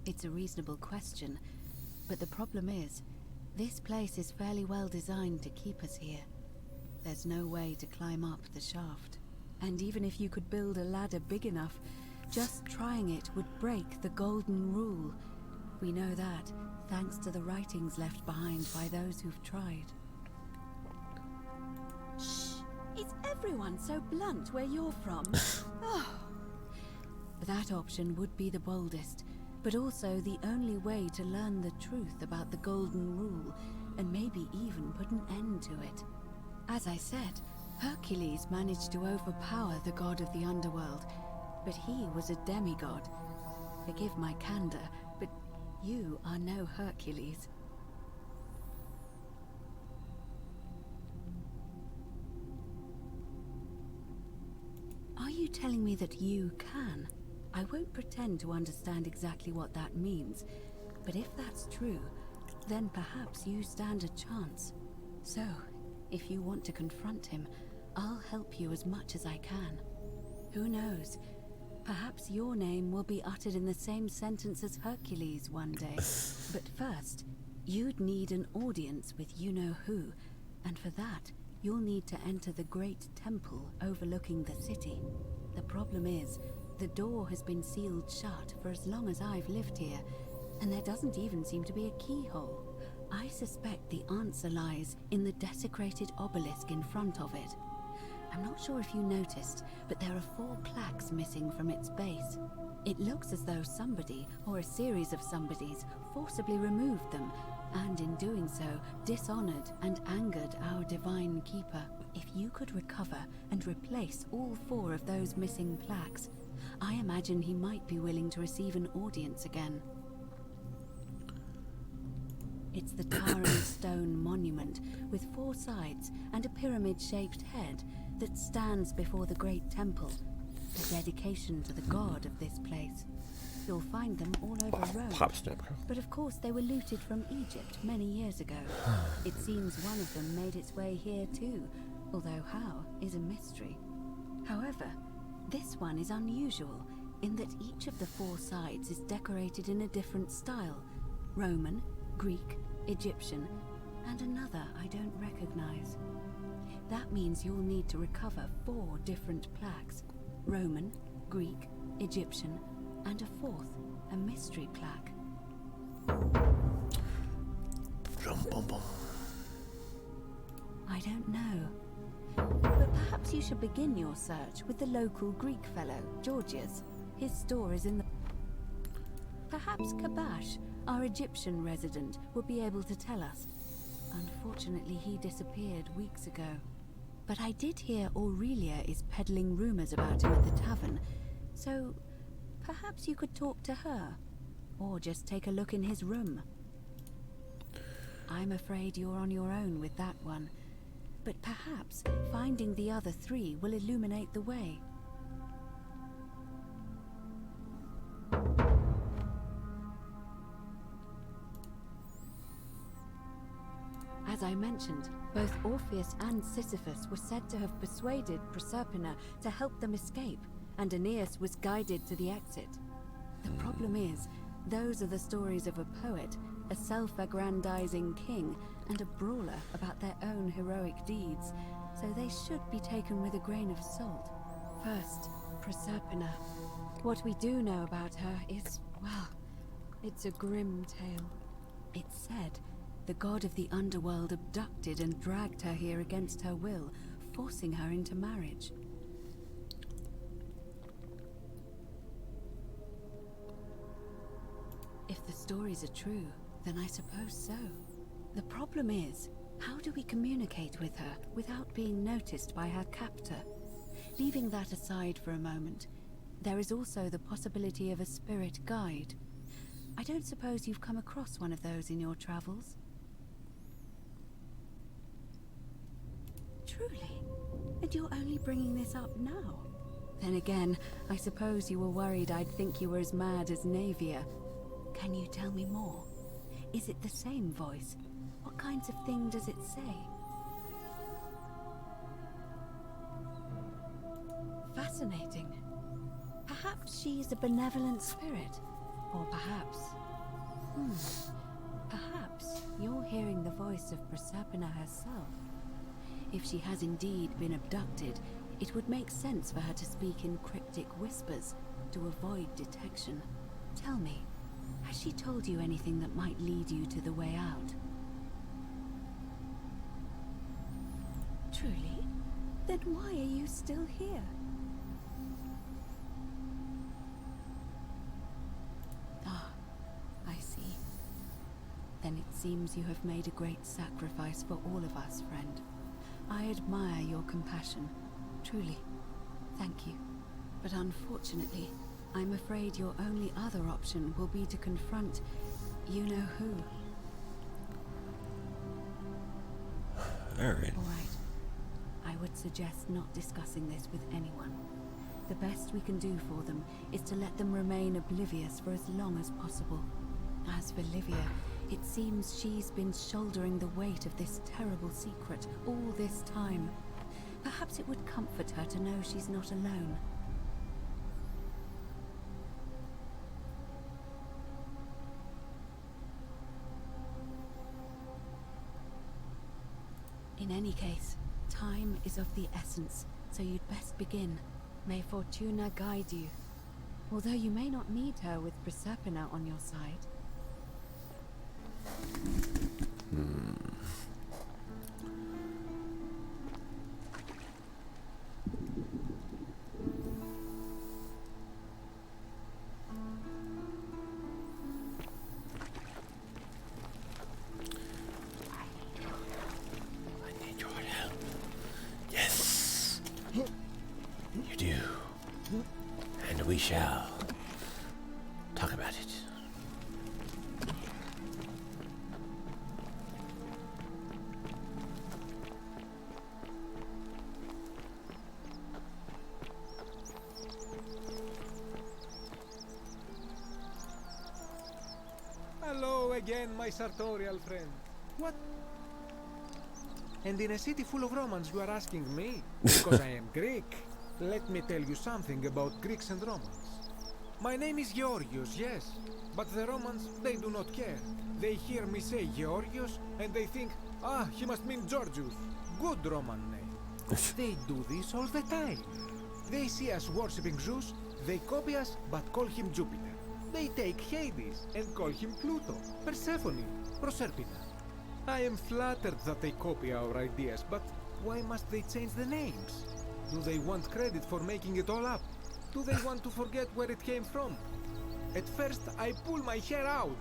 It's a reasonable question, but the problem is, this place is fairly well designed to keep us here. There's no way to climb up the shaft. And even if you could build a ladder big enough, just trying it would break the golden rule. We know that, thanks to the writings left behind by those who've tried. Shh! Is everyone so blunt where you're from? Oh. That option would be the boldest, but also the only way to learn the truth about the golden rule, and maybe even put an end to it. As I said, Hercules managed to overpower the god of the underworld, but he was a demigod. Forgive my candor, but you are no Hercules. Are you telling me that you can? I won't pretend to understand exactly what that means, but if that's true, then perhaps you stand a chance. So, if you want to confront him, I'll help you as much as I can. Who knows? Perhaps your name will be uttered in the same sentence as Hercules one day. But first, you'd need an audience with you-know-who, and for that, you'll need to enter the great temple overlooking the city. The problem is, the door has been sealed shut for as long as I've lived here, and there doesn't even seem to be a keyhole. I suspect the answer lies in the desecrated obelisk in front of it. I'm not sure if you noticed, but there are 4 plaques missing from its base. It looks as though somebody, or a series of somebodies, forcibly removed them, and in doing so, dishonored and angered our divine keeper. If you could recover and replace all 4 of those missing plaques, I imagine he might be willing to receive an audience again. It's the towering stone monument with 4 sides and a pyramid-shaped head that stands before the great temple, a dedication to the god of this place. You'll find them all over Rome. But of course they were looted from Egypt many years ago. It seems one of them made its way here too, although how is a mystery. However, this one is unusual in that each of the 4 sides is decorated in a different style: Roman, Greek, Egyptian, and another I don't recognize. That means you'll need to recover 4 different plaques: Roman, Greek, Egyptian, and a 4th, a mystery plaque. I don't know. But perhaps you should begin your search with the local Greek fellow, Georgius. His store is in the... Perhaps Kabash, our Egyptian resident, would be able to tell us. Unfortunately, he disappeared weeks ago. But I did hear Aurelia is peddling rumors about him at the tavern, so perhaps you could talk to her, or just take a look in his room. I'm afraid you're on your own with that one, but perhaps finding the other 3 will illuminate the way. As I mentioned, both Orpheus and Sisyphus were said to have persuaded Proserpina to help them escape, and Aeneas was guided to the exit. The problem is, those are the stories of a poet, a self-aggrandizing king, and a brawler about their own heroic deeds, so they should be taken with a grain of salt. First, Proserpina. What we do know about her is, well, it's a grim tale. It's said the god of the underworld abducted and dragged her here against her will, forcing her into marriage. If the stories are true, then I suppose so. The problem is, how do we communicate with her without being noticed by her captor? Leaving that aside for a moment, there is also the possibility of a spirit guide. I don't suppose you've come across one of those in your travels? Truly? And you're only bringing this up now? Then again, I suppose you were worried I'd think you were as mad as Navia. Can you tell me more? Is it the same voice? What kinds of thing does it say? Fascinating. Perhaps she's a benevolent spirit. Or perhaps... Perhaps you're hearing the voice of Proserpina herself. If she has indeed been abducted, it would make sense for her to speak in cryptic whispers to avoid detection. Tell me, has she told you anything that might lead you to the way out? Truly? Then why are you still here? Ah, I see. Then it seems you have made a great sacrifice for all of us, friend. I admire your compassion. Truly. Thank you. But unfortunately, I'm afraid your only other option will be to confront you-know-who. Alright. Alright. I would suggest not discussing this with anyone. The best we can do for them is to let them remain oblivious for as long as possible. As for Livia, it seems she's been shouldering the weight of this terrible secret all this time. Perhaps it would comfort her to know she's not alone. In any case, time is of the essence, so you'd best begin. May Fortuna guide you. Although you may not need her with Proserpina on your side. I need your help. Yes, you do. And we shall talk about it. Hello again, my sartorial friend. What? And in a city full of Romans you are asking me? Because I am Greek. Let me tell you something about Greeks and Romans. My name is Georgios, yes. But the Romans, they do not care. They hear me say Georgios and they think, ah, he must mean Georgius. Good Roman name. They do this all the time. They see us worshipping Zeus, they copy us but call him Jupiter. They take Hades and call him Pluto, Persephone, Proserpina. I am flattered that they copy our ideas, but why must they change the names? Do they want credit for making it all up? Do they want to forget where it came from? At first, I pull my hair out.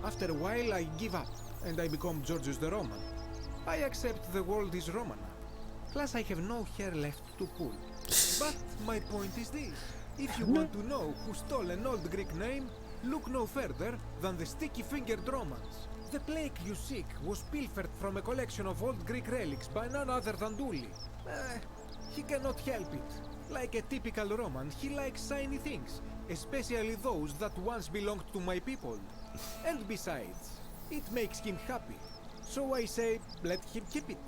After a while, I give up, and I become Georgius the Roman. I accept the world is Roman. Plus, I have no hair left to pull. But my point is this. If you want to know who stole an old Greek name, look no further than the sticky-fingered Romans. The plague you seek was pilfered from a collection of old Greek relics by none other than Dully. He cannot help it. Like a typical Roman, he likes shiny things, especially those that once belonged to my people. And besides, it makes him happy. So I say, let him keep it.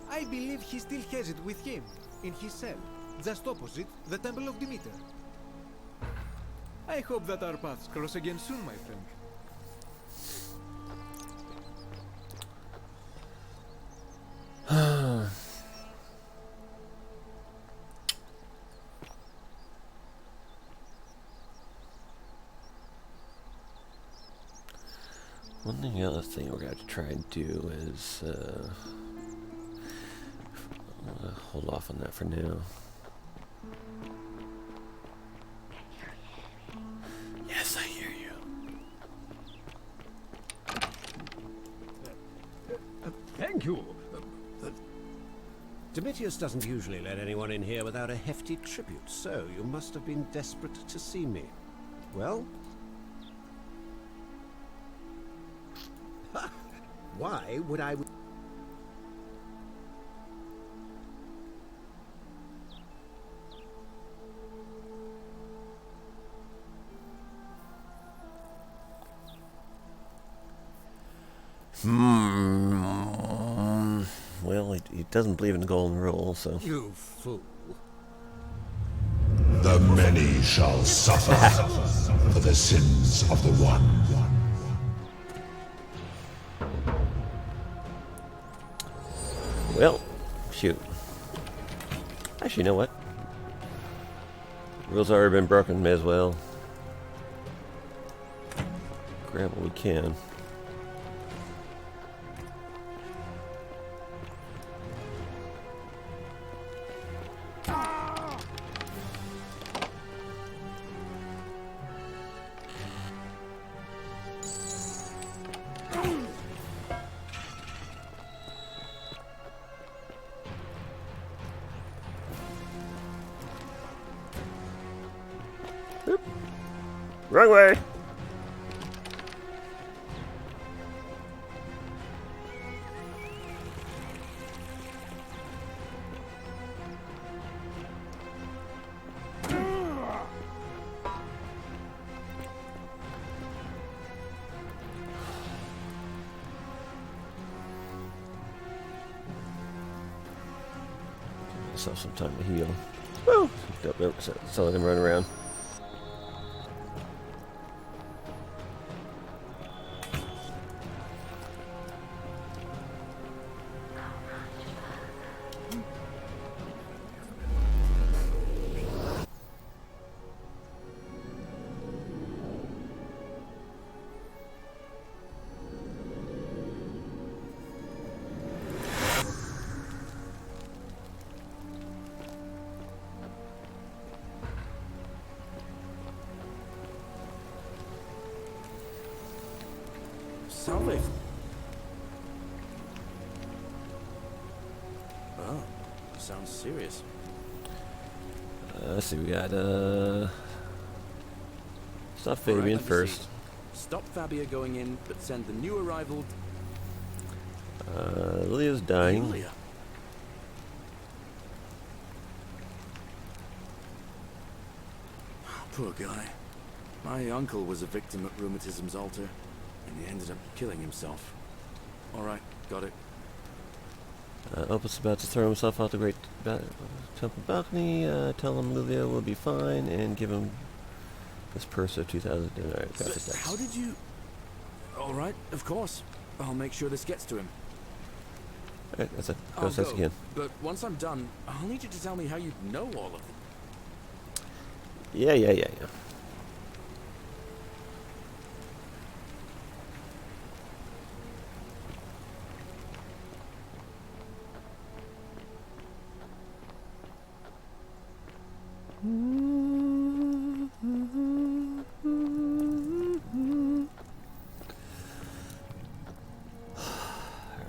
I believe he still has it with him, in his cell, just opposite the Temple of Demeter. I hope that our paths cross again soon, my friend. The other thing we're going to try and do is hold off on that for now. Yes, I hear you. Thank you. Domitius doesn't usually let anyone in here without a hefty tribute, so you must have been desperate to see me. Well? Why would I... Well, he doesn't believe in the golden rule, so... You fool. The many shall suffer for the sins of the one. Well, shoot. Actually, you know what? Rules already been broken, may as well grab what we can. Wrong way! myself some time to heal. Woo! So let him run around. Salve. Oh, sounds serious. Let's see, we got, stop All right, Fabian let me first. see. Stop Fabia going in, but send the new arrival... Leo's dying. Julia. Poor guy. My uncle was a victim at rheumatism's altar, and he ended up killing himself. Alright, got it. Opus about to throw himself out the great temple balcony. Tell him Livia will be fine and give him this purse of 2,000. Alright, got his How did you... Alright, of course. I'll make sure this gets to him. Alright, that's it. I'll Go go, again. but once I'm done, I'll need you to tell me how you know all of them. Yeah.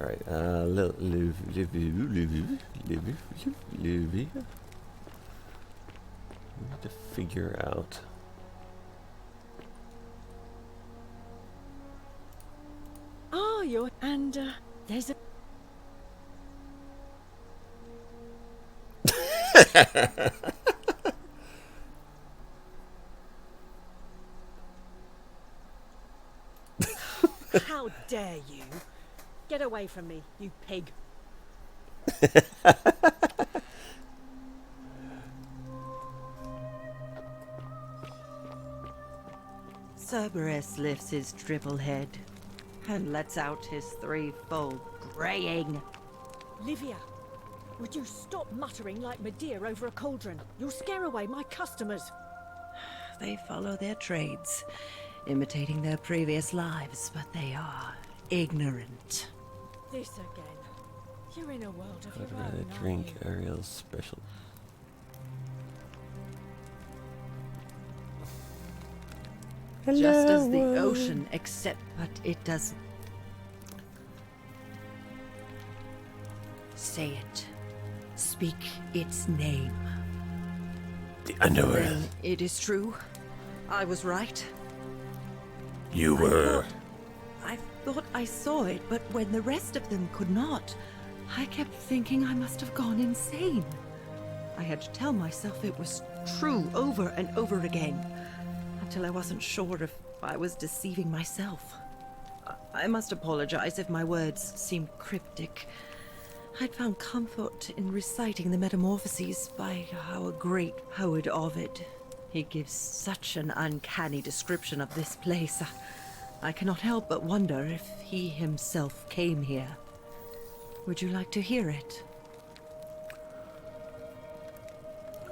Alright, Livia. We need to figure out. Ah, you're... And, there's a... How dare you? Get away from me, you pig. Cerberus lifts his triple head and lets out his threefold braying. Livia, would you stop muttering like Medea over a cauldron? You'll scare away my customers. They follow their trades, imitating their previous lives, but they are ignorant. This again. You're in a world of I'd your rather own, aren't drink you? Ariel's special. Just as the ocean accepts, but it does. Say it. Speak its name. The underworld. Then it is true. I was right. You were. I thought I saw it, but when the rest of them could not, I kept thinking I must have gone insane. I had to tell myself it was true over and over again, until I wasn't sure if I was deceiving myself. I must apologize if my words seem cryptic. I'd found comfort in reciting the Metamorphoses by our great poet Ovid. He gives such an uncanny description of this place. I cannot help but wonder if he himself came here. Would you like to hear it?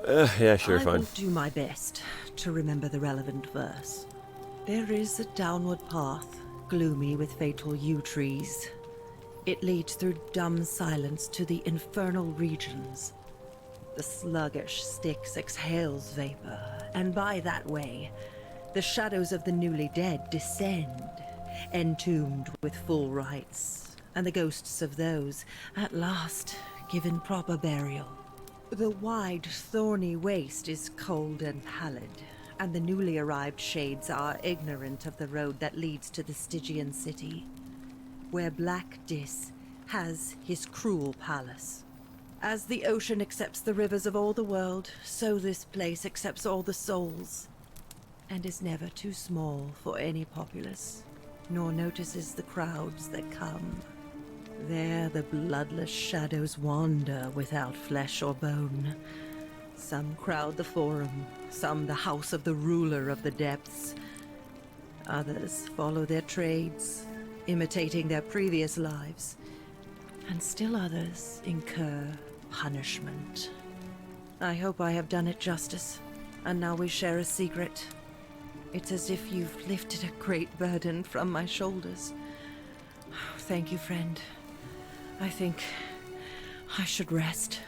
Yeah, sure, I fine. will do my best to remember the relevant verse. There is a downward path, gloomy with fatal yew trees. It leads through dumb silence to the infernal regions. The sluggish Styx exhales vapor, and by that way, the shadows of the newly dead descend, entombed with full rites, and the ghosts of those, at last, given proper burial. The wide, thorny waste is cold and pallid, and the newly arrived shades are ignorant of the road that leads to the Stygian city, where Black Dis has his cruel palace. As the ocean accepts the rivers of all the world, so this place accepts all the souls, and is never too small for any populace, nor notices the crowds that come There the bloodless shadows wander without flesh or bone. Some crowd the forum, some the house of the ruler of the depths. Others follow their trades, imitating their previous lives. And still others incur punishment. I hope I have done it justice, and now we share a secret. It's as if you've lifted a great burden from my shoulders. Thank you, friend. I think I should rest.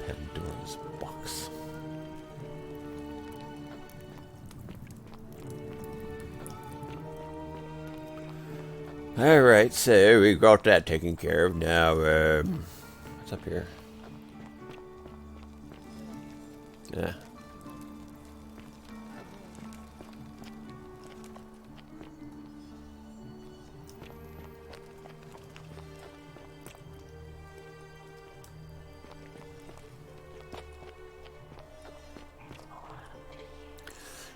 Pandora's box. Alright, so we got that taken care of. Now, what's up here? Yeah.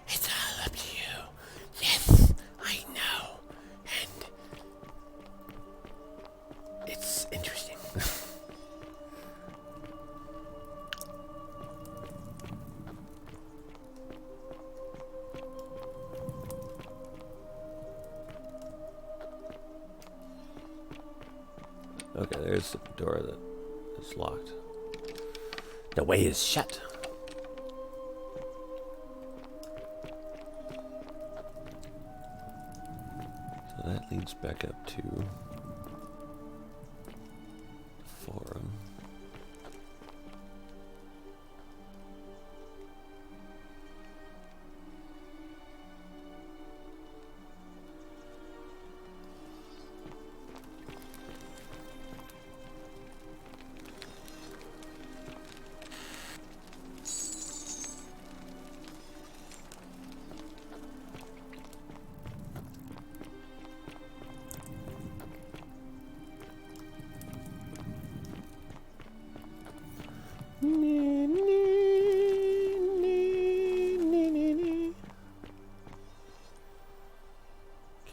It's all up to you. Yes, I know. And it's interesting. Okay, there's the door that is locked. The way is shut. So that leads back up to the forum.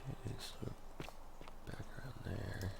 Okay, so back around there.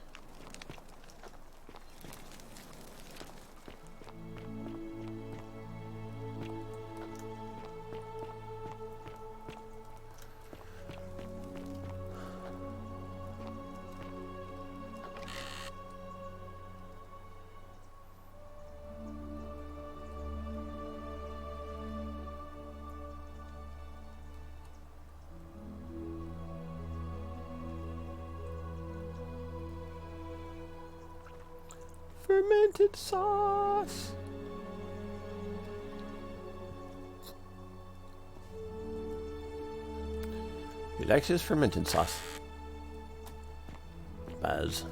Fermented sauce. He likes his fermented sauce. Buzz.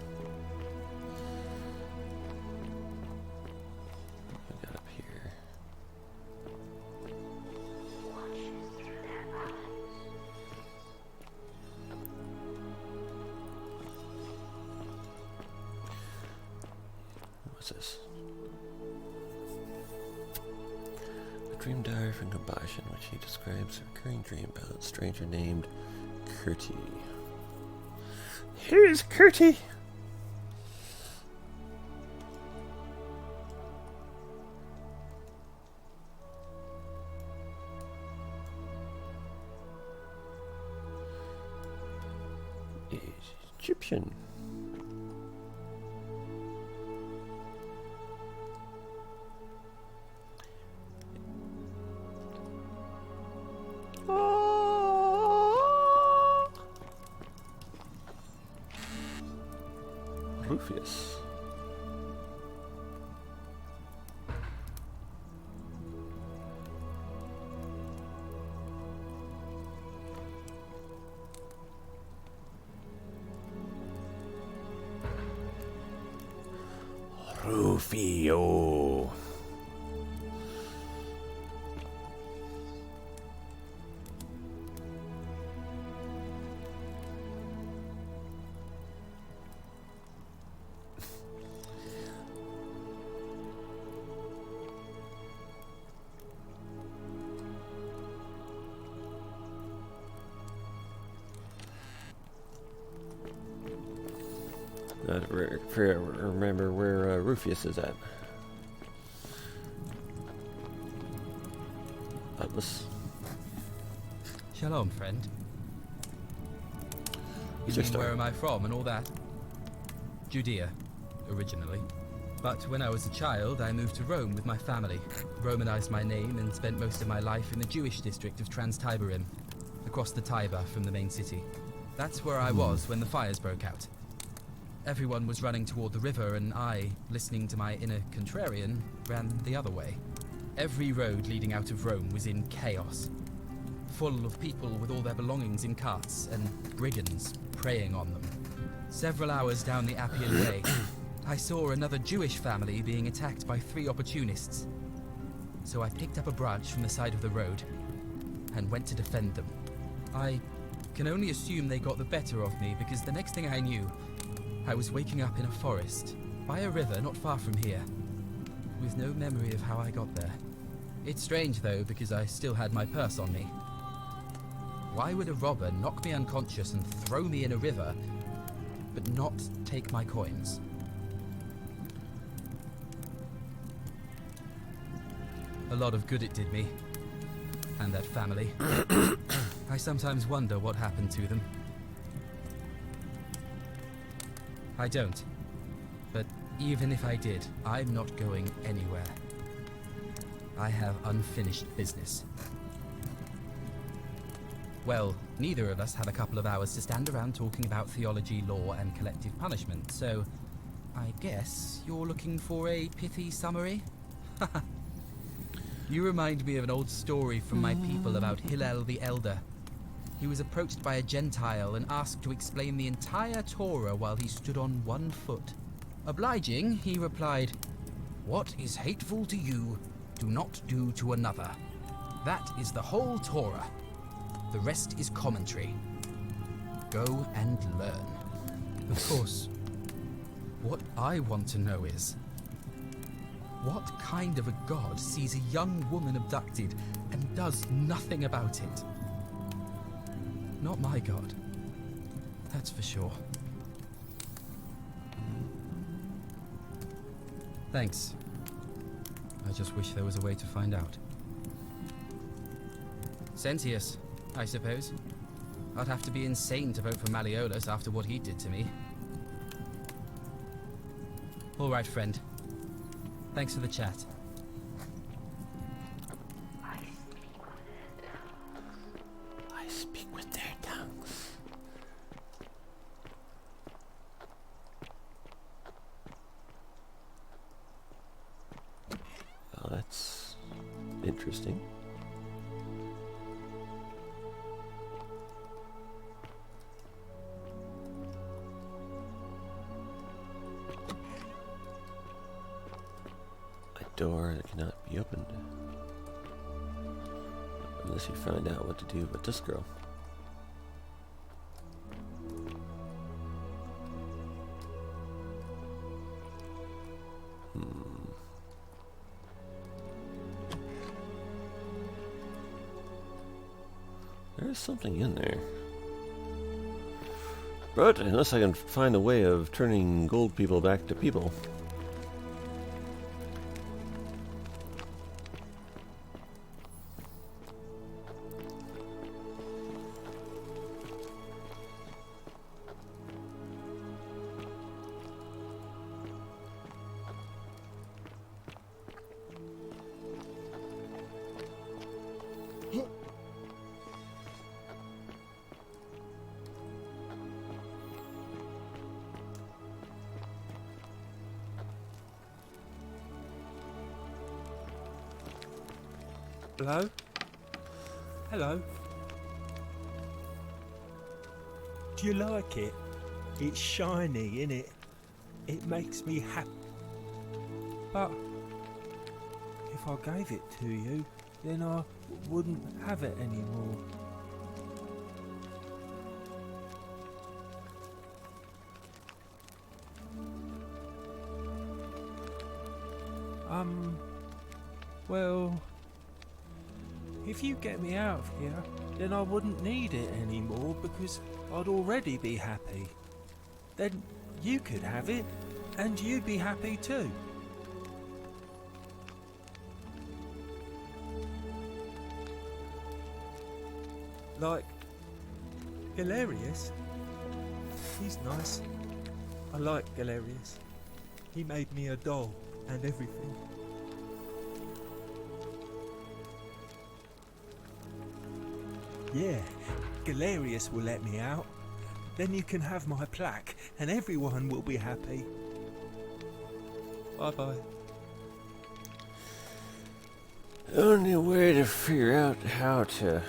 What we got up here? What's this? A dream diary from Combustion, which he describes a recurring dream about a stranger named Curti. Here's Curti! Egyptian. Rufus. Rufio. trying to remember where Rufius is at. Atlas. Shalom, friend. You Just mean, where am I from and all that? Judea, originally. But when I was a child, I moved to Rome with my family, Romanized my name, and spent most of my life in the Jewish district of Trans-Tiberim, across the Tiber from the main city. That's where I was when the fires broke out. Everyone was running toward the river, and I, listening to my inner contrarian, ran the other way. Every road leading out of Rome was in chaos, full of people with all their belongings in carts, and brigands preying on them. Several hours down the Appian Way, I saw another Jewish family being attacked by 3 opportunists. So I picked up a branch from the side of the road and went to defend them. I can only assume they got the better of me, because the next thing I knew, I was waking up in a forest, by a river not far from here, with no memory of how I got there. It's strange though, because I still had my purse on me. Why would a robber knock me unconscious and throw me in a river, but not take my coins? A lot of good it did me, and that family. I sometimes wonder what happened to them. I don't, but even if I did, I'm not going anywhere. I have unfinished business. Well, neither of us have a couple of hours to stand around talking about theology, law, and collective punishment, so I guess you're looking for a pithy summary? You remind me of an old story from my people about Hillel the Elder. He was approached by a Gentile and asked to explain the entire Torah while he stood on one foot. Obliging, he replied, "What is hateful to you, do not do to another. That is the whole Torah. The rest is commentary. Go and learn." Of course, what I want to know is, what kind of a god sees a young woman abducted and does nothing about it? Not my god, that's for sure. Thanks. I just wish there was a way to find out. Sentius, I suppose. I'd have to be insane to vote for Malleolous after what he did to me. All right, friend. Thanks for the chat. I speak with their tongues. Well, that's interesting. Door that cannot be opened unless you find out what to do with this girl. There's something in there, but unless I can find a way of turning gold people back to people. Hello? Hello? Do you like it? It's shiny, innit? It makes me happy. But if I gave it to you, then I wouldn't have it anymore. Well, if you get me out of here, then I wouldn't need it anymore because I'd already be happy. Then you could have it, and you'd be happy too. Like Galerius. He's nice. I like Galerius. He made me a doll and everything. Yeah, Galerius will let me out. Then you can have my plaque and everyone will be happy. Bye-bye. Only way to figure out how to...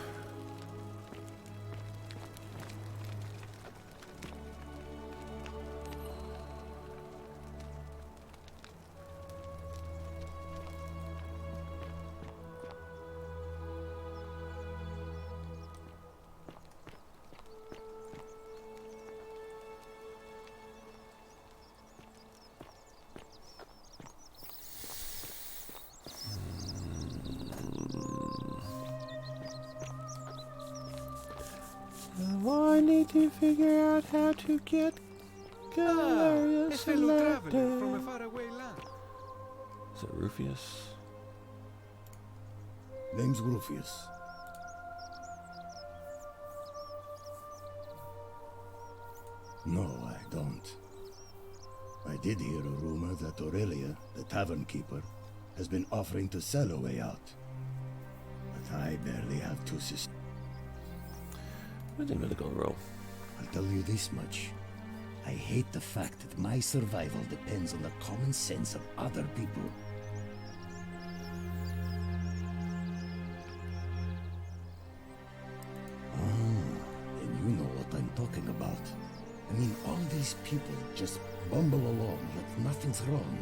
I need to figure out how to get Galerius a fellow traveler selected. from a faraway land. Is it Rufius? Name's Rufius. No, I don't. I did hear a rumor that Aurelia, the tavern keeper, has been offering to sell a way out. But I barely have two sisters. I didn't really go roll. I'll tell you this much. I hate the fact that my survival depends on the common sense of other people. Then you know what I'm talking about. I mean, all these people just bumble along like nothing's wrong,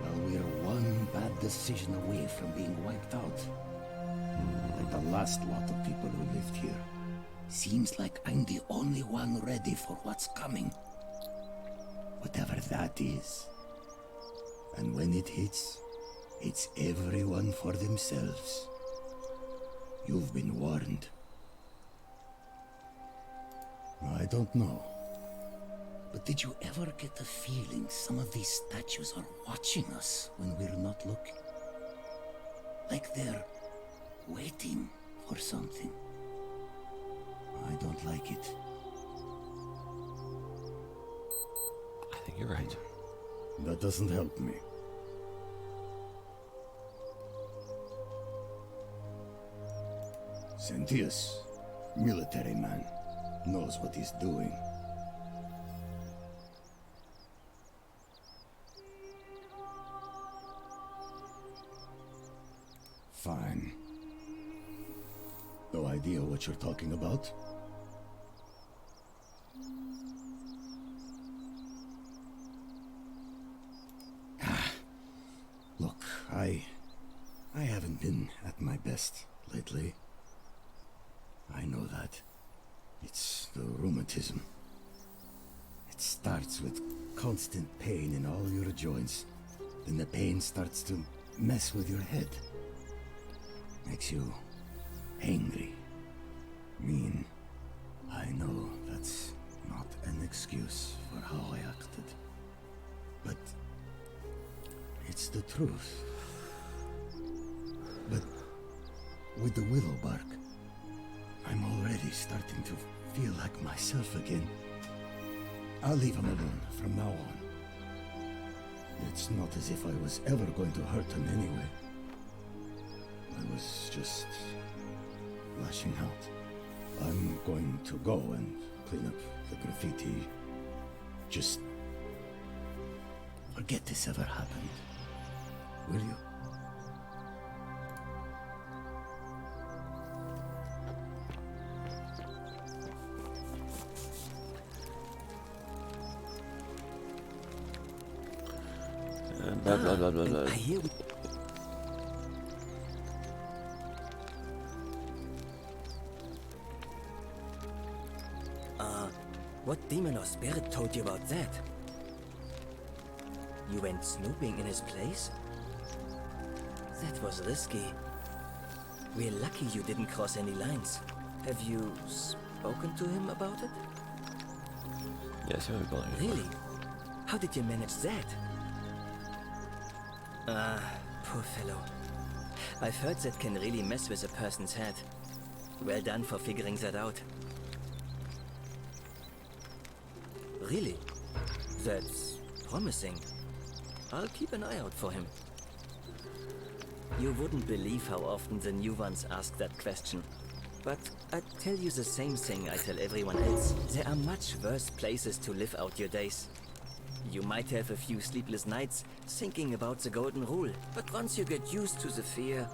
while we're one bad decision away from being wiped out. Like the last lot of people who lived here. Seems like I'm the only one ready for what's coming. Whatever that is. And when it hits, it's everyone for themselves. You've been warned. I don't know. But did you ever get the feeling some of these statues are watching us when we're not looking? Like they're waiting for something. I don't like it. I think you're right. That doesn't help me. Sentius, military man, knows what he's doing. Fine. No idea what you're talking about? Look, I haven't been at my best lately. I know that. It's the rheumatism. It starts with constant pain in all your joints. Then the pain starts to mess with your head. Makes you angry, mean. I know that's not an excuse for how I acted. But it's the truth. But with the willow bark, I'm already starting to feel like myself again. I'll leave him alone from now on. It's not as if I was ever going to hurt him anyway. I was just lashing out. I'm going to go and clean up the graffiti. Just forget this ever happened. Will you? Blah, blah, blah, blah, blah. I hear what demon or spirit told you about that? You went snooping in his place? That was risky. We're lucky you didn't cross any lines. Have you spoken to him about it? Yes, you won't be blind. Really? How did you manage that? Ah, poor fellow. I've heard that can really mess with a person's head. Well done for figuring that out. Really? That's promising. I'll keep an eye out for him. You wouldn't believe how often the new ones ask that question. But I tell you the same thing I tell everyone else. There are much worse places to live out your days. You might have a few sleepless nights thinking about the golden rule, but once you get used to the fear,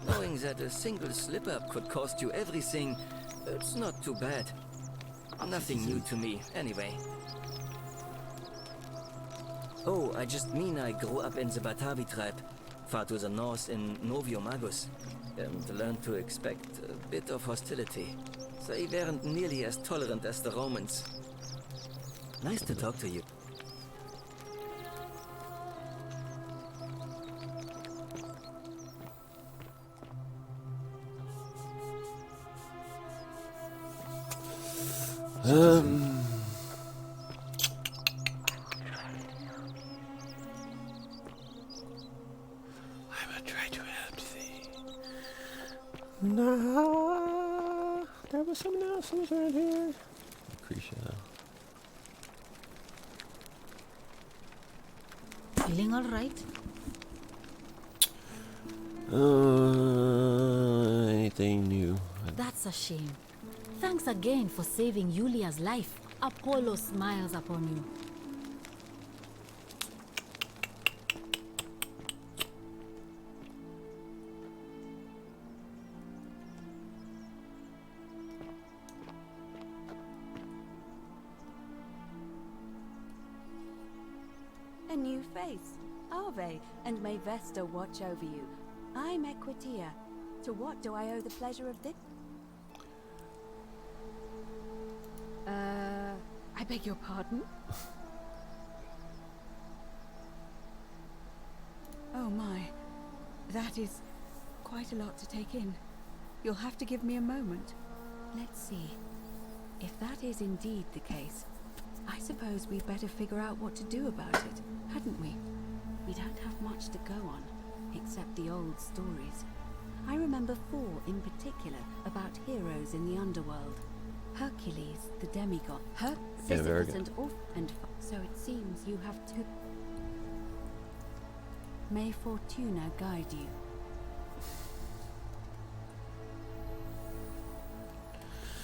knowing that a single slip-up could cost you everything, it's not too bad. Nothing new to me, anyway. Oh, I just mean I grew up in the Batavi tribe, far to the north in Novio Magus, and learned to expect a bit of hostility. They weren't nearly as tolerant as the Romans. Nice to talk to you. I'm gonna try to help thee. No, there was someone else who was around here. Lucretia. Feeling all right? Anything new? That's a shame. Thanks again for saving Yulia's life. Apollo smiles upon you. A new face. Ave, and may Vesta watch over you. I'm Equitia. To what do I owe the pleasure of this? I beg your pardon? Oh my, that is quite a lot to take in. You'll have to give me a moment. Let's see. If that is indeed the case, I suppose we'd better figure out what to do about it, hadn't we? We don't have much to go on, except the old stories. I remember 4 in particular about heroes in the underworld. Hercules, the demigod. Sisyphus and so it seems you have to. May Fortuna guide you.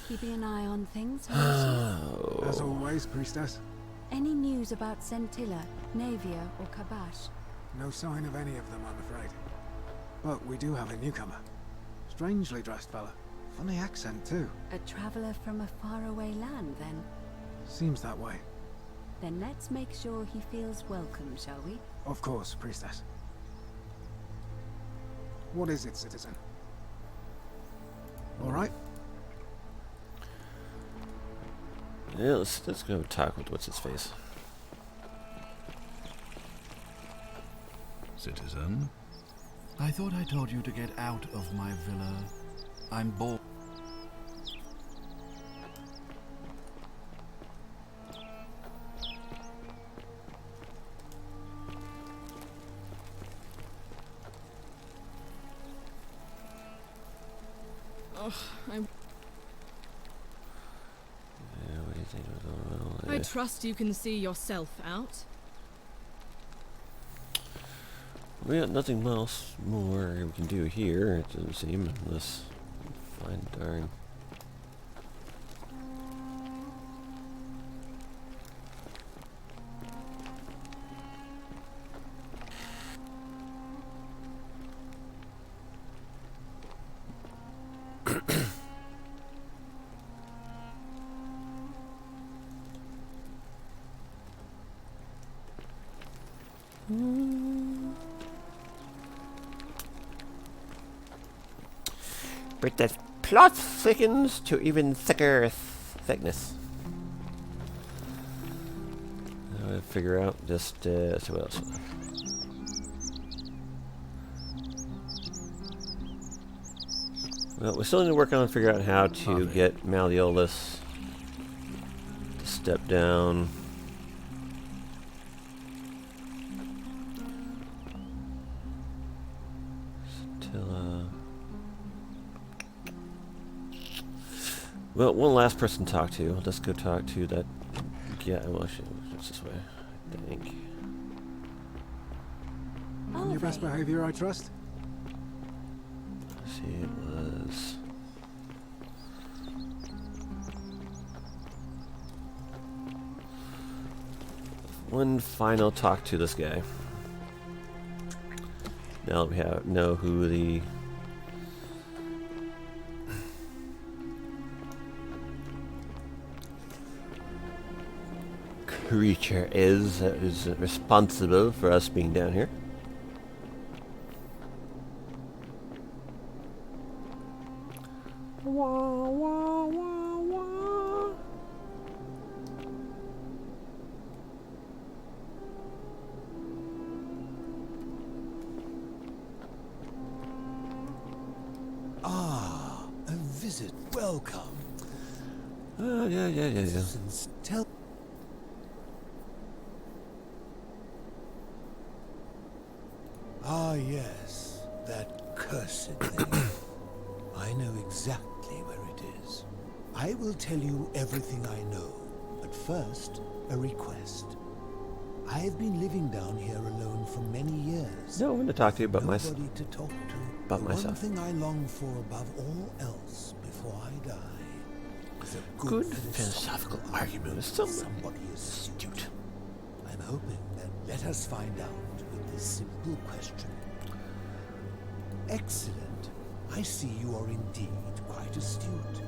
Keeping an eye on things. As always, priestess. Any news about Scintilla, Navia, or Kabash? No sign of any of them, I'm afraid. But we do have a newcomer. Strangely dressed fella. Funny accent, too. A traveler from a faraway land, then? Seems that way. Then let's make sure he feels welcome, shall we? Of course, priestess. What is it, citizen? All right? Yeah, let's go talk with what's his face. Citizen, I thought I told you to get out of my villa. I'm bored. What do you think? I trust you can see yourself out. We got nothing else more we can do here, it doesn't seem, unless we find darn. But that plot thickens to even thicker thickness. Now I figure out just so what else. Well, we still need to work on figure out how to get Malleolous to step down. Well, one last person to talk to. Let's go talk to that. Yeah, well, it's this way, I think. On your best behavior, I trust. Let's see, it was. One final talk to this guy. Now that we know who the creature is that is responsible for us being down here. Wah, wah, wah, wah. Ah, a visit. Welcome. Yeah. Tell. Ah, yes, that cursed thing. I know exactly where it is. I will tell you everything I know, but first, a request. I've been living down here alone for many years. No, I'm going to talk to you about myself. Nobody to talk to. About myself. One thing I long for above all else before I die is a good philosophical argument with somebody astute. I'm hoping that let us find out with this simple question. Excellent. I see you are indeed quite astute.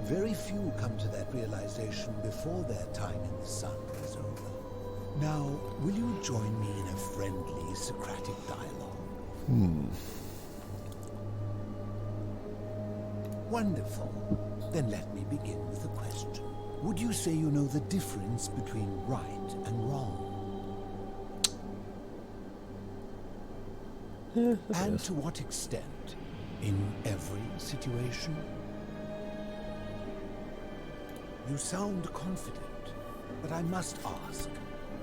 Very few come to that realization before their time in the sun is over. Now, will you join me in a friendly Socratic dialogue? Wonderful. Then let me begin with a question. Would you say you know the difference between right and wrong? And to what extent? In every situation? You sound confident, but I must ask,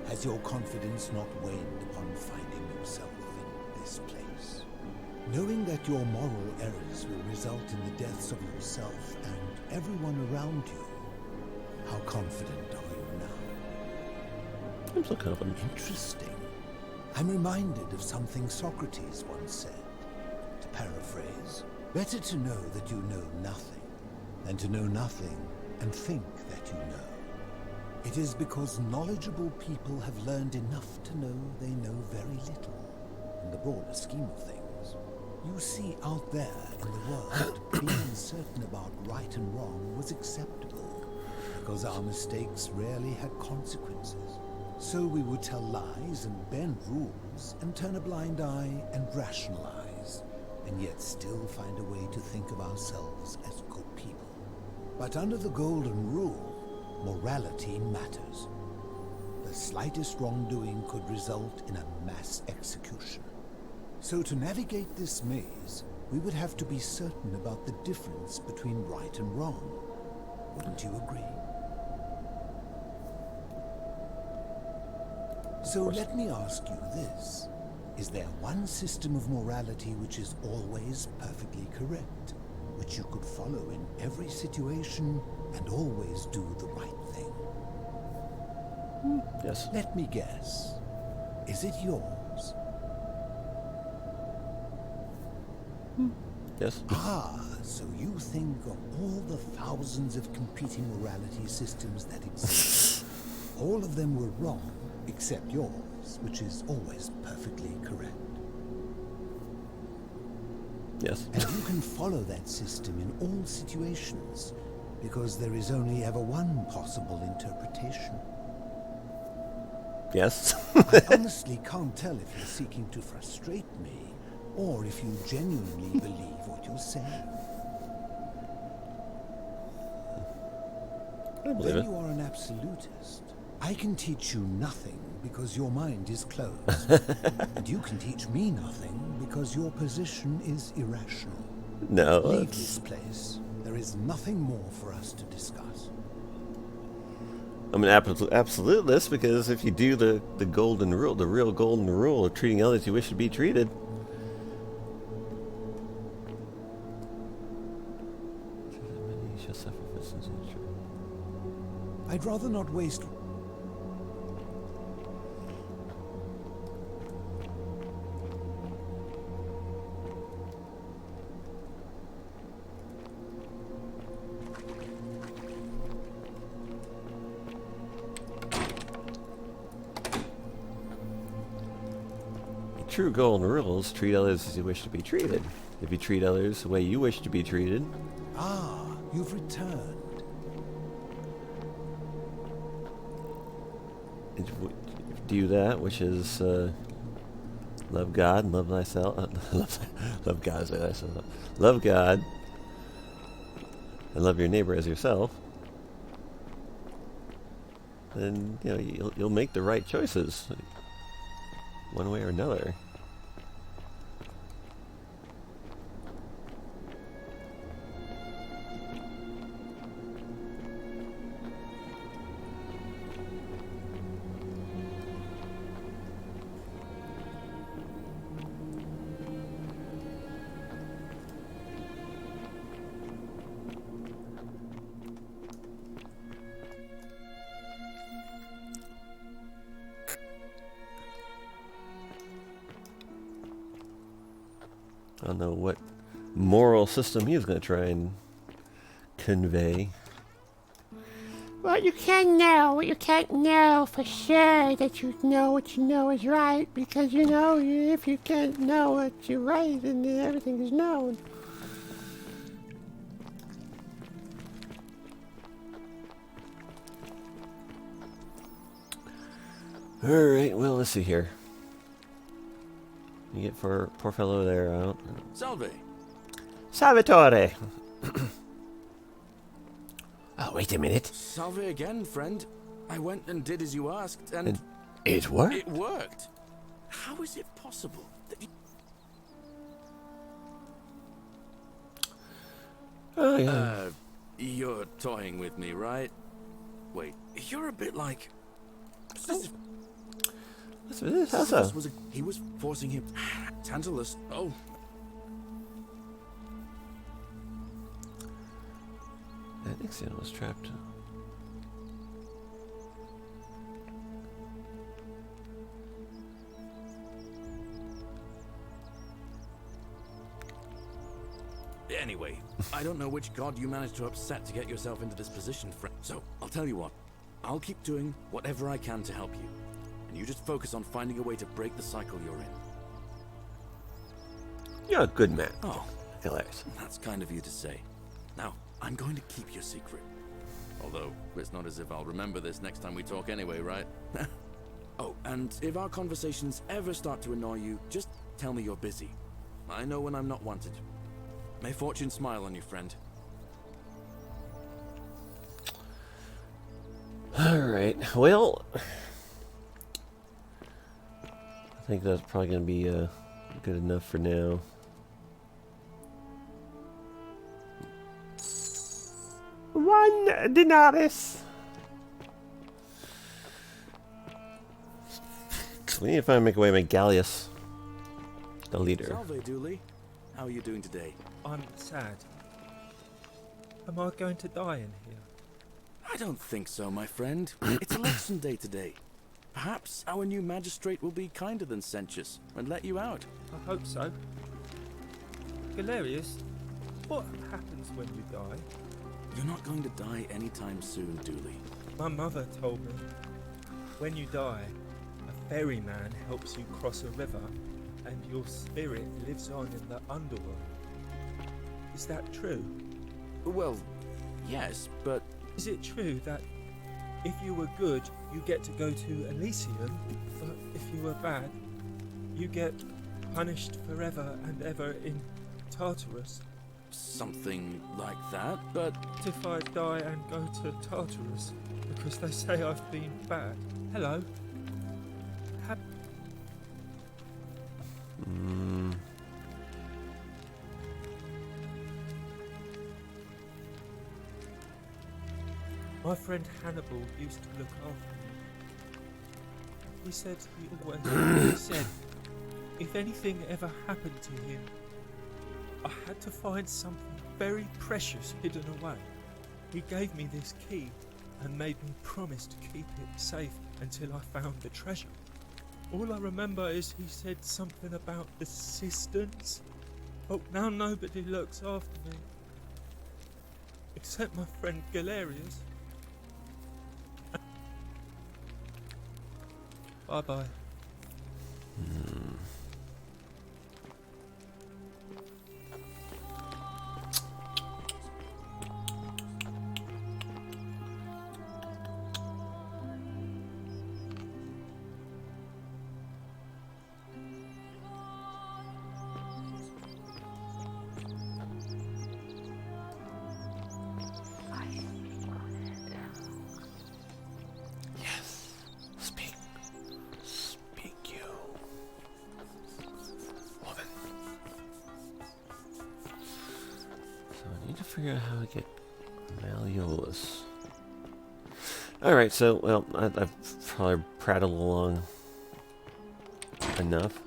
has your confidence not waned upon finding yourself in this place? Knowing that your moral errors will result in the deaths of yourself and everyone around you, how confident are you now? I'm so confident. Interesting. I'm reminded of something Socrates once said. To paraphrase, better to know that you know nothing than to know nothing and think that you know. It is because knowledgeable people have learned enough to know they know very little in the broader scheme of things. You see, out there in the world, being uncertain about right and wrong was acceptable because our mistakes rarely had consequences. So we would tell lies and bend rules and turn a blind eye and rationalize, and yet still find a way to think of ourselves as good people. But under the golden rule, morality matters. The slightest wrongdoing could result in a mass execution. So to navigate this maze, we would have to be certain about the difference between right and wrong. Wouldn't you agree? So let me ask you this. Is there one system of morality which is always perfectly correct, which you could follow in every situation and always do the right thing? Yes. Let me guess. Is it yours? Yes. Ah, so you think of all the thousands of competing morality systems that exist. All of them were wrong, except yours, which is always perfectly correct. Yes. And you can follow that system in all situations, because there is only ever one possible interpretation. Yes. I honestly can't tell if you're seeking to frustrate me, or if you genuinely believe what you're saying. I believe Then it. you are an absolutist. I can teach you nothing because your mind is closed. And you can teach me nothing because your position is irrational. No. Leave this place. There is nothing more for us to discuss. I'm an absolutist because if you do the golden rule, the real golden rule of treating others you wish to be treated, I'd rather not waste... True golden rules: treat others as you wish to be treated. If you treat others the way you wish to be treated... Ah, you've returned. Do that, which is love God and love thyself. Love God as thyself. Love God and love your neighbor as yourself. Then you'll make the right choices, one way or another. I don't know what moral system he was going to try and convey. Well, you can't know what you can't know for sure that you know what you know is right, because if you can't know what you're right, then everything is known. Alright, well, let's see here. You get for poor fellow there out. Salve. Salvatore! Oh, wait a minute. Salve again, friend. I went and did as you asked, and it worked? It worked. How is it possible that you... Oh, yeah. You're toying with me, right? Wait, you're a bit like... He was forcing him... Tantalus. Oh. That Ixion was trapped. Anyway, I don't know which god you managed to upset to get yourself into this position, friend. So, I'll tell you what. I'll keep doing whatever I can to help you. And you just focus on finding a way to break the cycle you're in. You're a good man. Oh. Hilarious. That's kind of you to say. Now, I'm going to keep your secret. Although, it's not as if I'll remember this next time we talk anyway, right? Oh, and if our conversations ever start to annoy you, just tell me you're busy. I know when I'm not wanted. May fortune smile on you, friend. Alright, well... I think that's probably going to be good enough for now. One denarius. We need to find make a way to make Gallius the leader. Salve, Dooley. How are you doing today? I'm sad. Am I going to die in here? I don't think so, my friend. It's election day today. Perhaps our new magistrate will be kinder than Sentius and let you out. I hope so. Galerius, what happens when you die? You're not going to die anytime soon, Dooley. My mother told me, when you die, a ferryman helps you cross a river and your spirit lives on in the underworld. Is that true? Well, yes, but... Is it true that if you were good, you get to go to Elysium, but if you were bad, you get punished forever and ever in Tartarus? Something like that, but... If I die and go to Tartarus, because they say I've been bad. Hello? My friend Hannibal used to look after me. He said he said if anything ever happened to him, I had to find something very precious hidden away. He gave me this key and made me promise to keep it safe until I found the treasure. All I remember is he said something about the cisterns. Oh, now nobody looks after me. Except my friend Galerius. Bye-bye. Figure out how to get Malleolous. Alright, so, well, I've probably prattled along enough.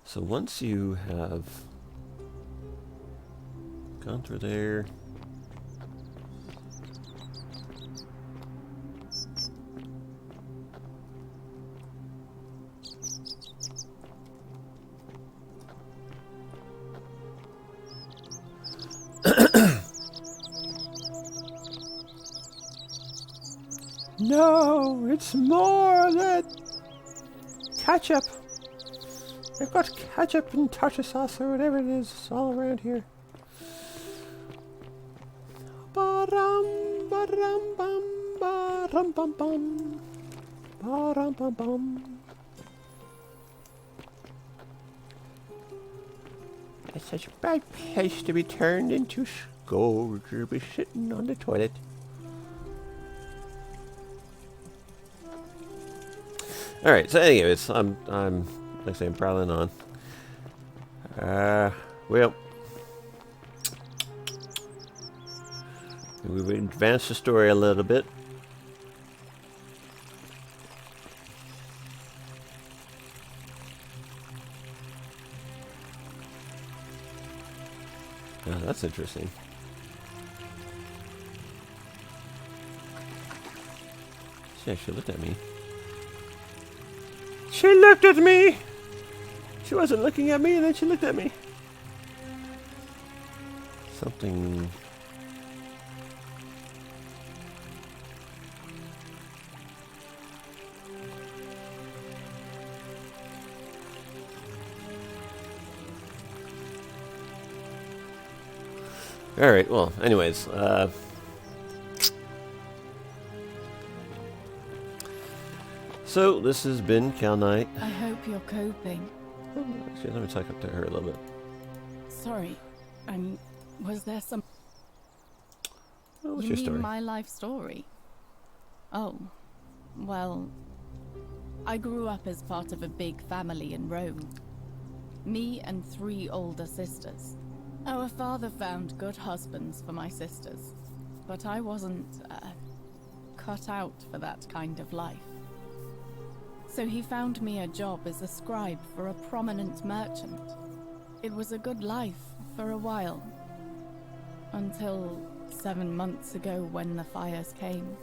So once you have gone through there. No, it's more that ketchup. They've got ketchup and tartar sauce or whatever it is all around here. Ba-rum, ba-rum, bum, ba-rum, bum, bum. Ba-rum, bum, bum. That's such a bad place to be turned into scourge or be sitting on the toilet. Alright, so anyways, I'm like I say, I'm prowling on. Well, we've advanced the story a little bit. Oh, that's interesting. She actually looked at me. She looked at me! She wasn't looking at me, and then she looked at me. Something... Alright, well, anyways, so this has been Cal Knight. I hope you're coping. Actually, let me talk up to her a little bit. Sorry, was there some... What's you your mean story? my life story? Oh, well, I grew up as part of a big family in Rome. Me and 3 older sisters. Our father found good husbands for my sisters, but I wasn't cut out for that kind of life. So he found me a job as a scribe for a prominent merchant. It was a good life for a while, until 7 months ago when the fires came.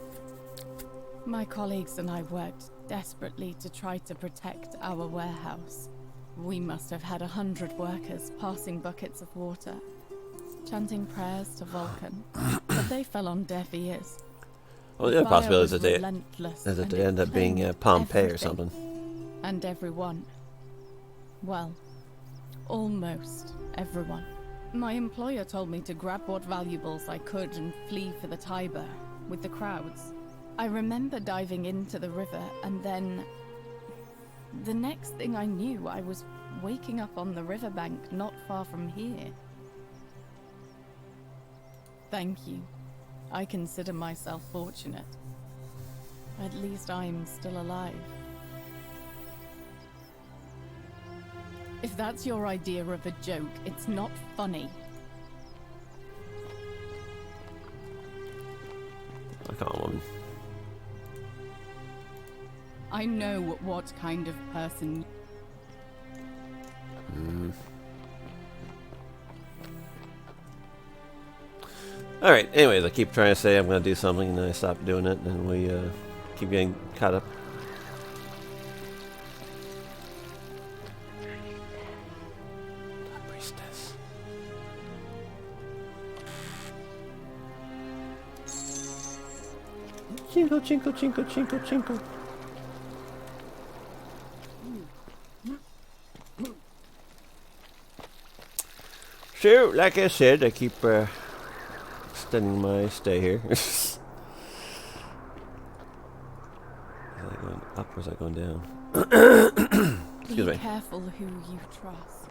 My colleagues and I worked desperately to try to protect our warehouse. We must have had 100 workers passing buckets of water, chanting prayers to Vulcan, but they fell on deaf ears. Well, the other possibility is that they end up being Pompeii or something. And everyone. Well, almost everyone. My employer told me to grab what valuables I could and flee for the Tiber with the crowds. I remember diving into the river, and then... the next thing I knew, I was waking up on the riverbank not far from here. Thank you. I consider myself fortunate. At least I'm still alive. If that's your idea of a joke, it's not funny. Come on, woman. I know what kind of person... Alright, anyways, I keep trying to say I'm going to do something, and then I stop doing it, and we keep getting caught up. The priestess. Chinkle, chinkle, chinkle, chinkle, chinkle. So, like I said, I keep extending my stay here. Is that going up or is that going down? Excuse me. Be careful who you trust.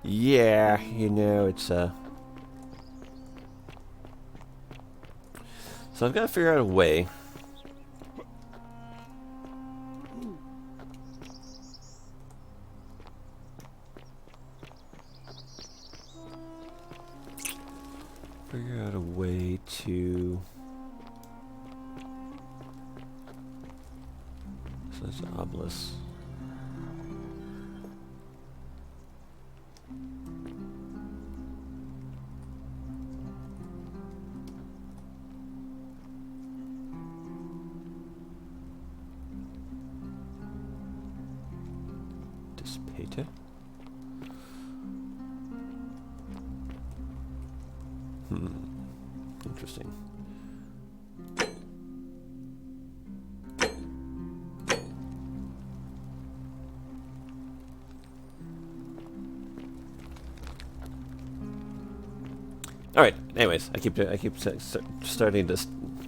Yeah, you know, it's so I've got to figure out a way. Figure out a way to... So that's an obelisk. Dissipator. Interesting. All right. Anyways, I keep starting to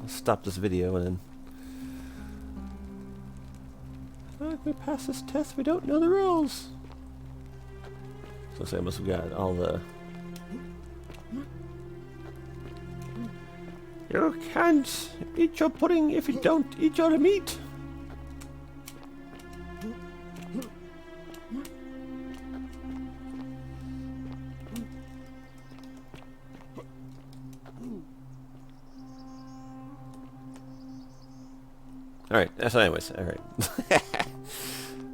stop this video, and then if we pass this test, we don't know the rules. So I must have got all the. You can't eat your pudding if you don't eat your meat. Alright, so anyways, alright.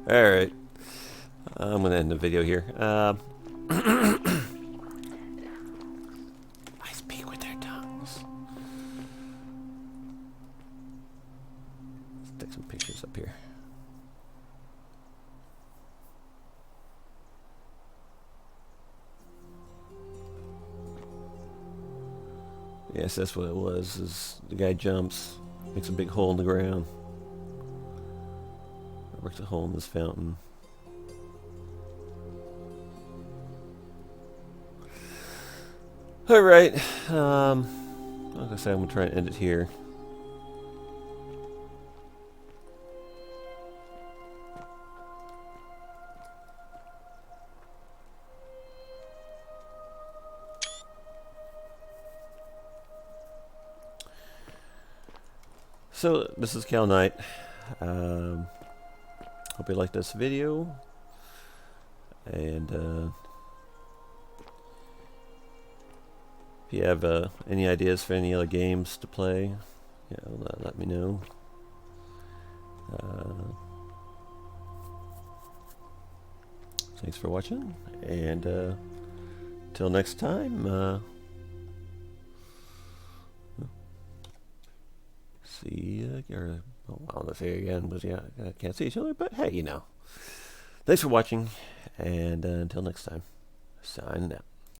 Alright. I'm gonna end the video here. I speak with their tongues. Let's take some pictures up here. Yes, that's what it was. Is the guy jumps, makes a big hole in the ground. Works a hole in this fountain. Alright, like I said, I'm going to try and end it here. So, this is Cal Knight. Hope you liked this video. And, if you have any ideas for any other games to play, let me know. Thanks for watching, and till next time, see you, or I'll say again, but yeah, I can't see each other, but hey, you know. Thanks for watching, and until next time, signing out.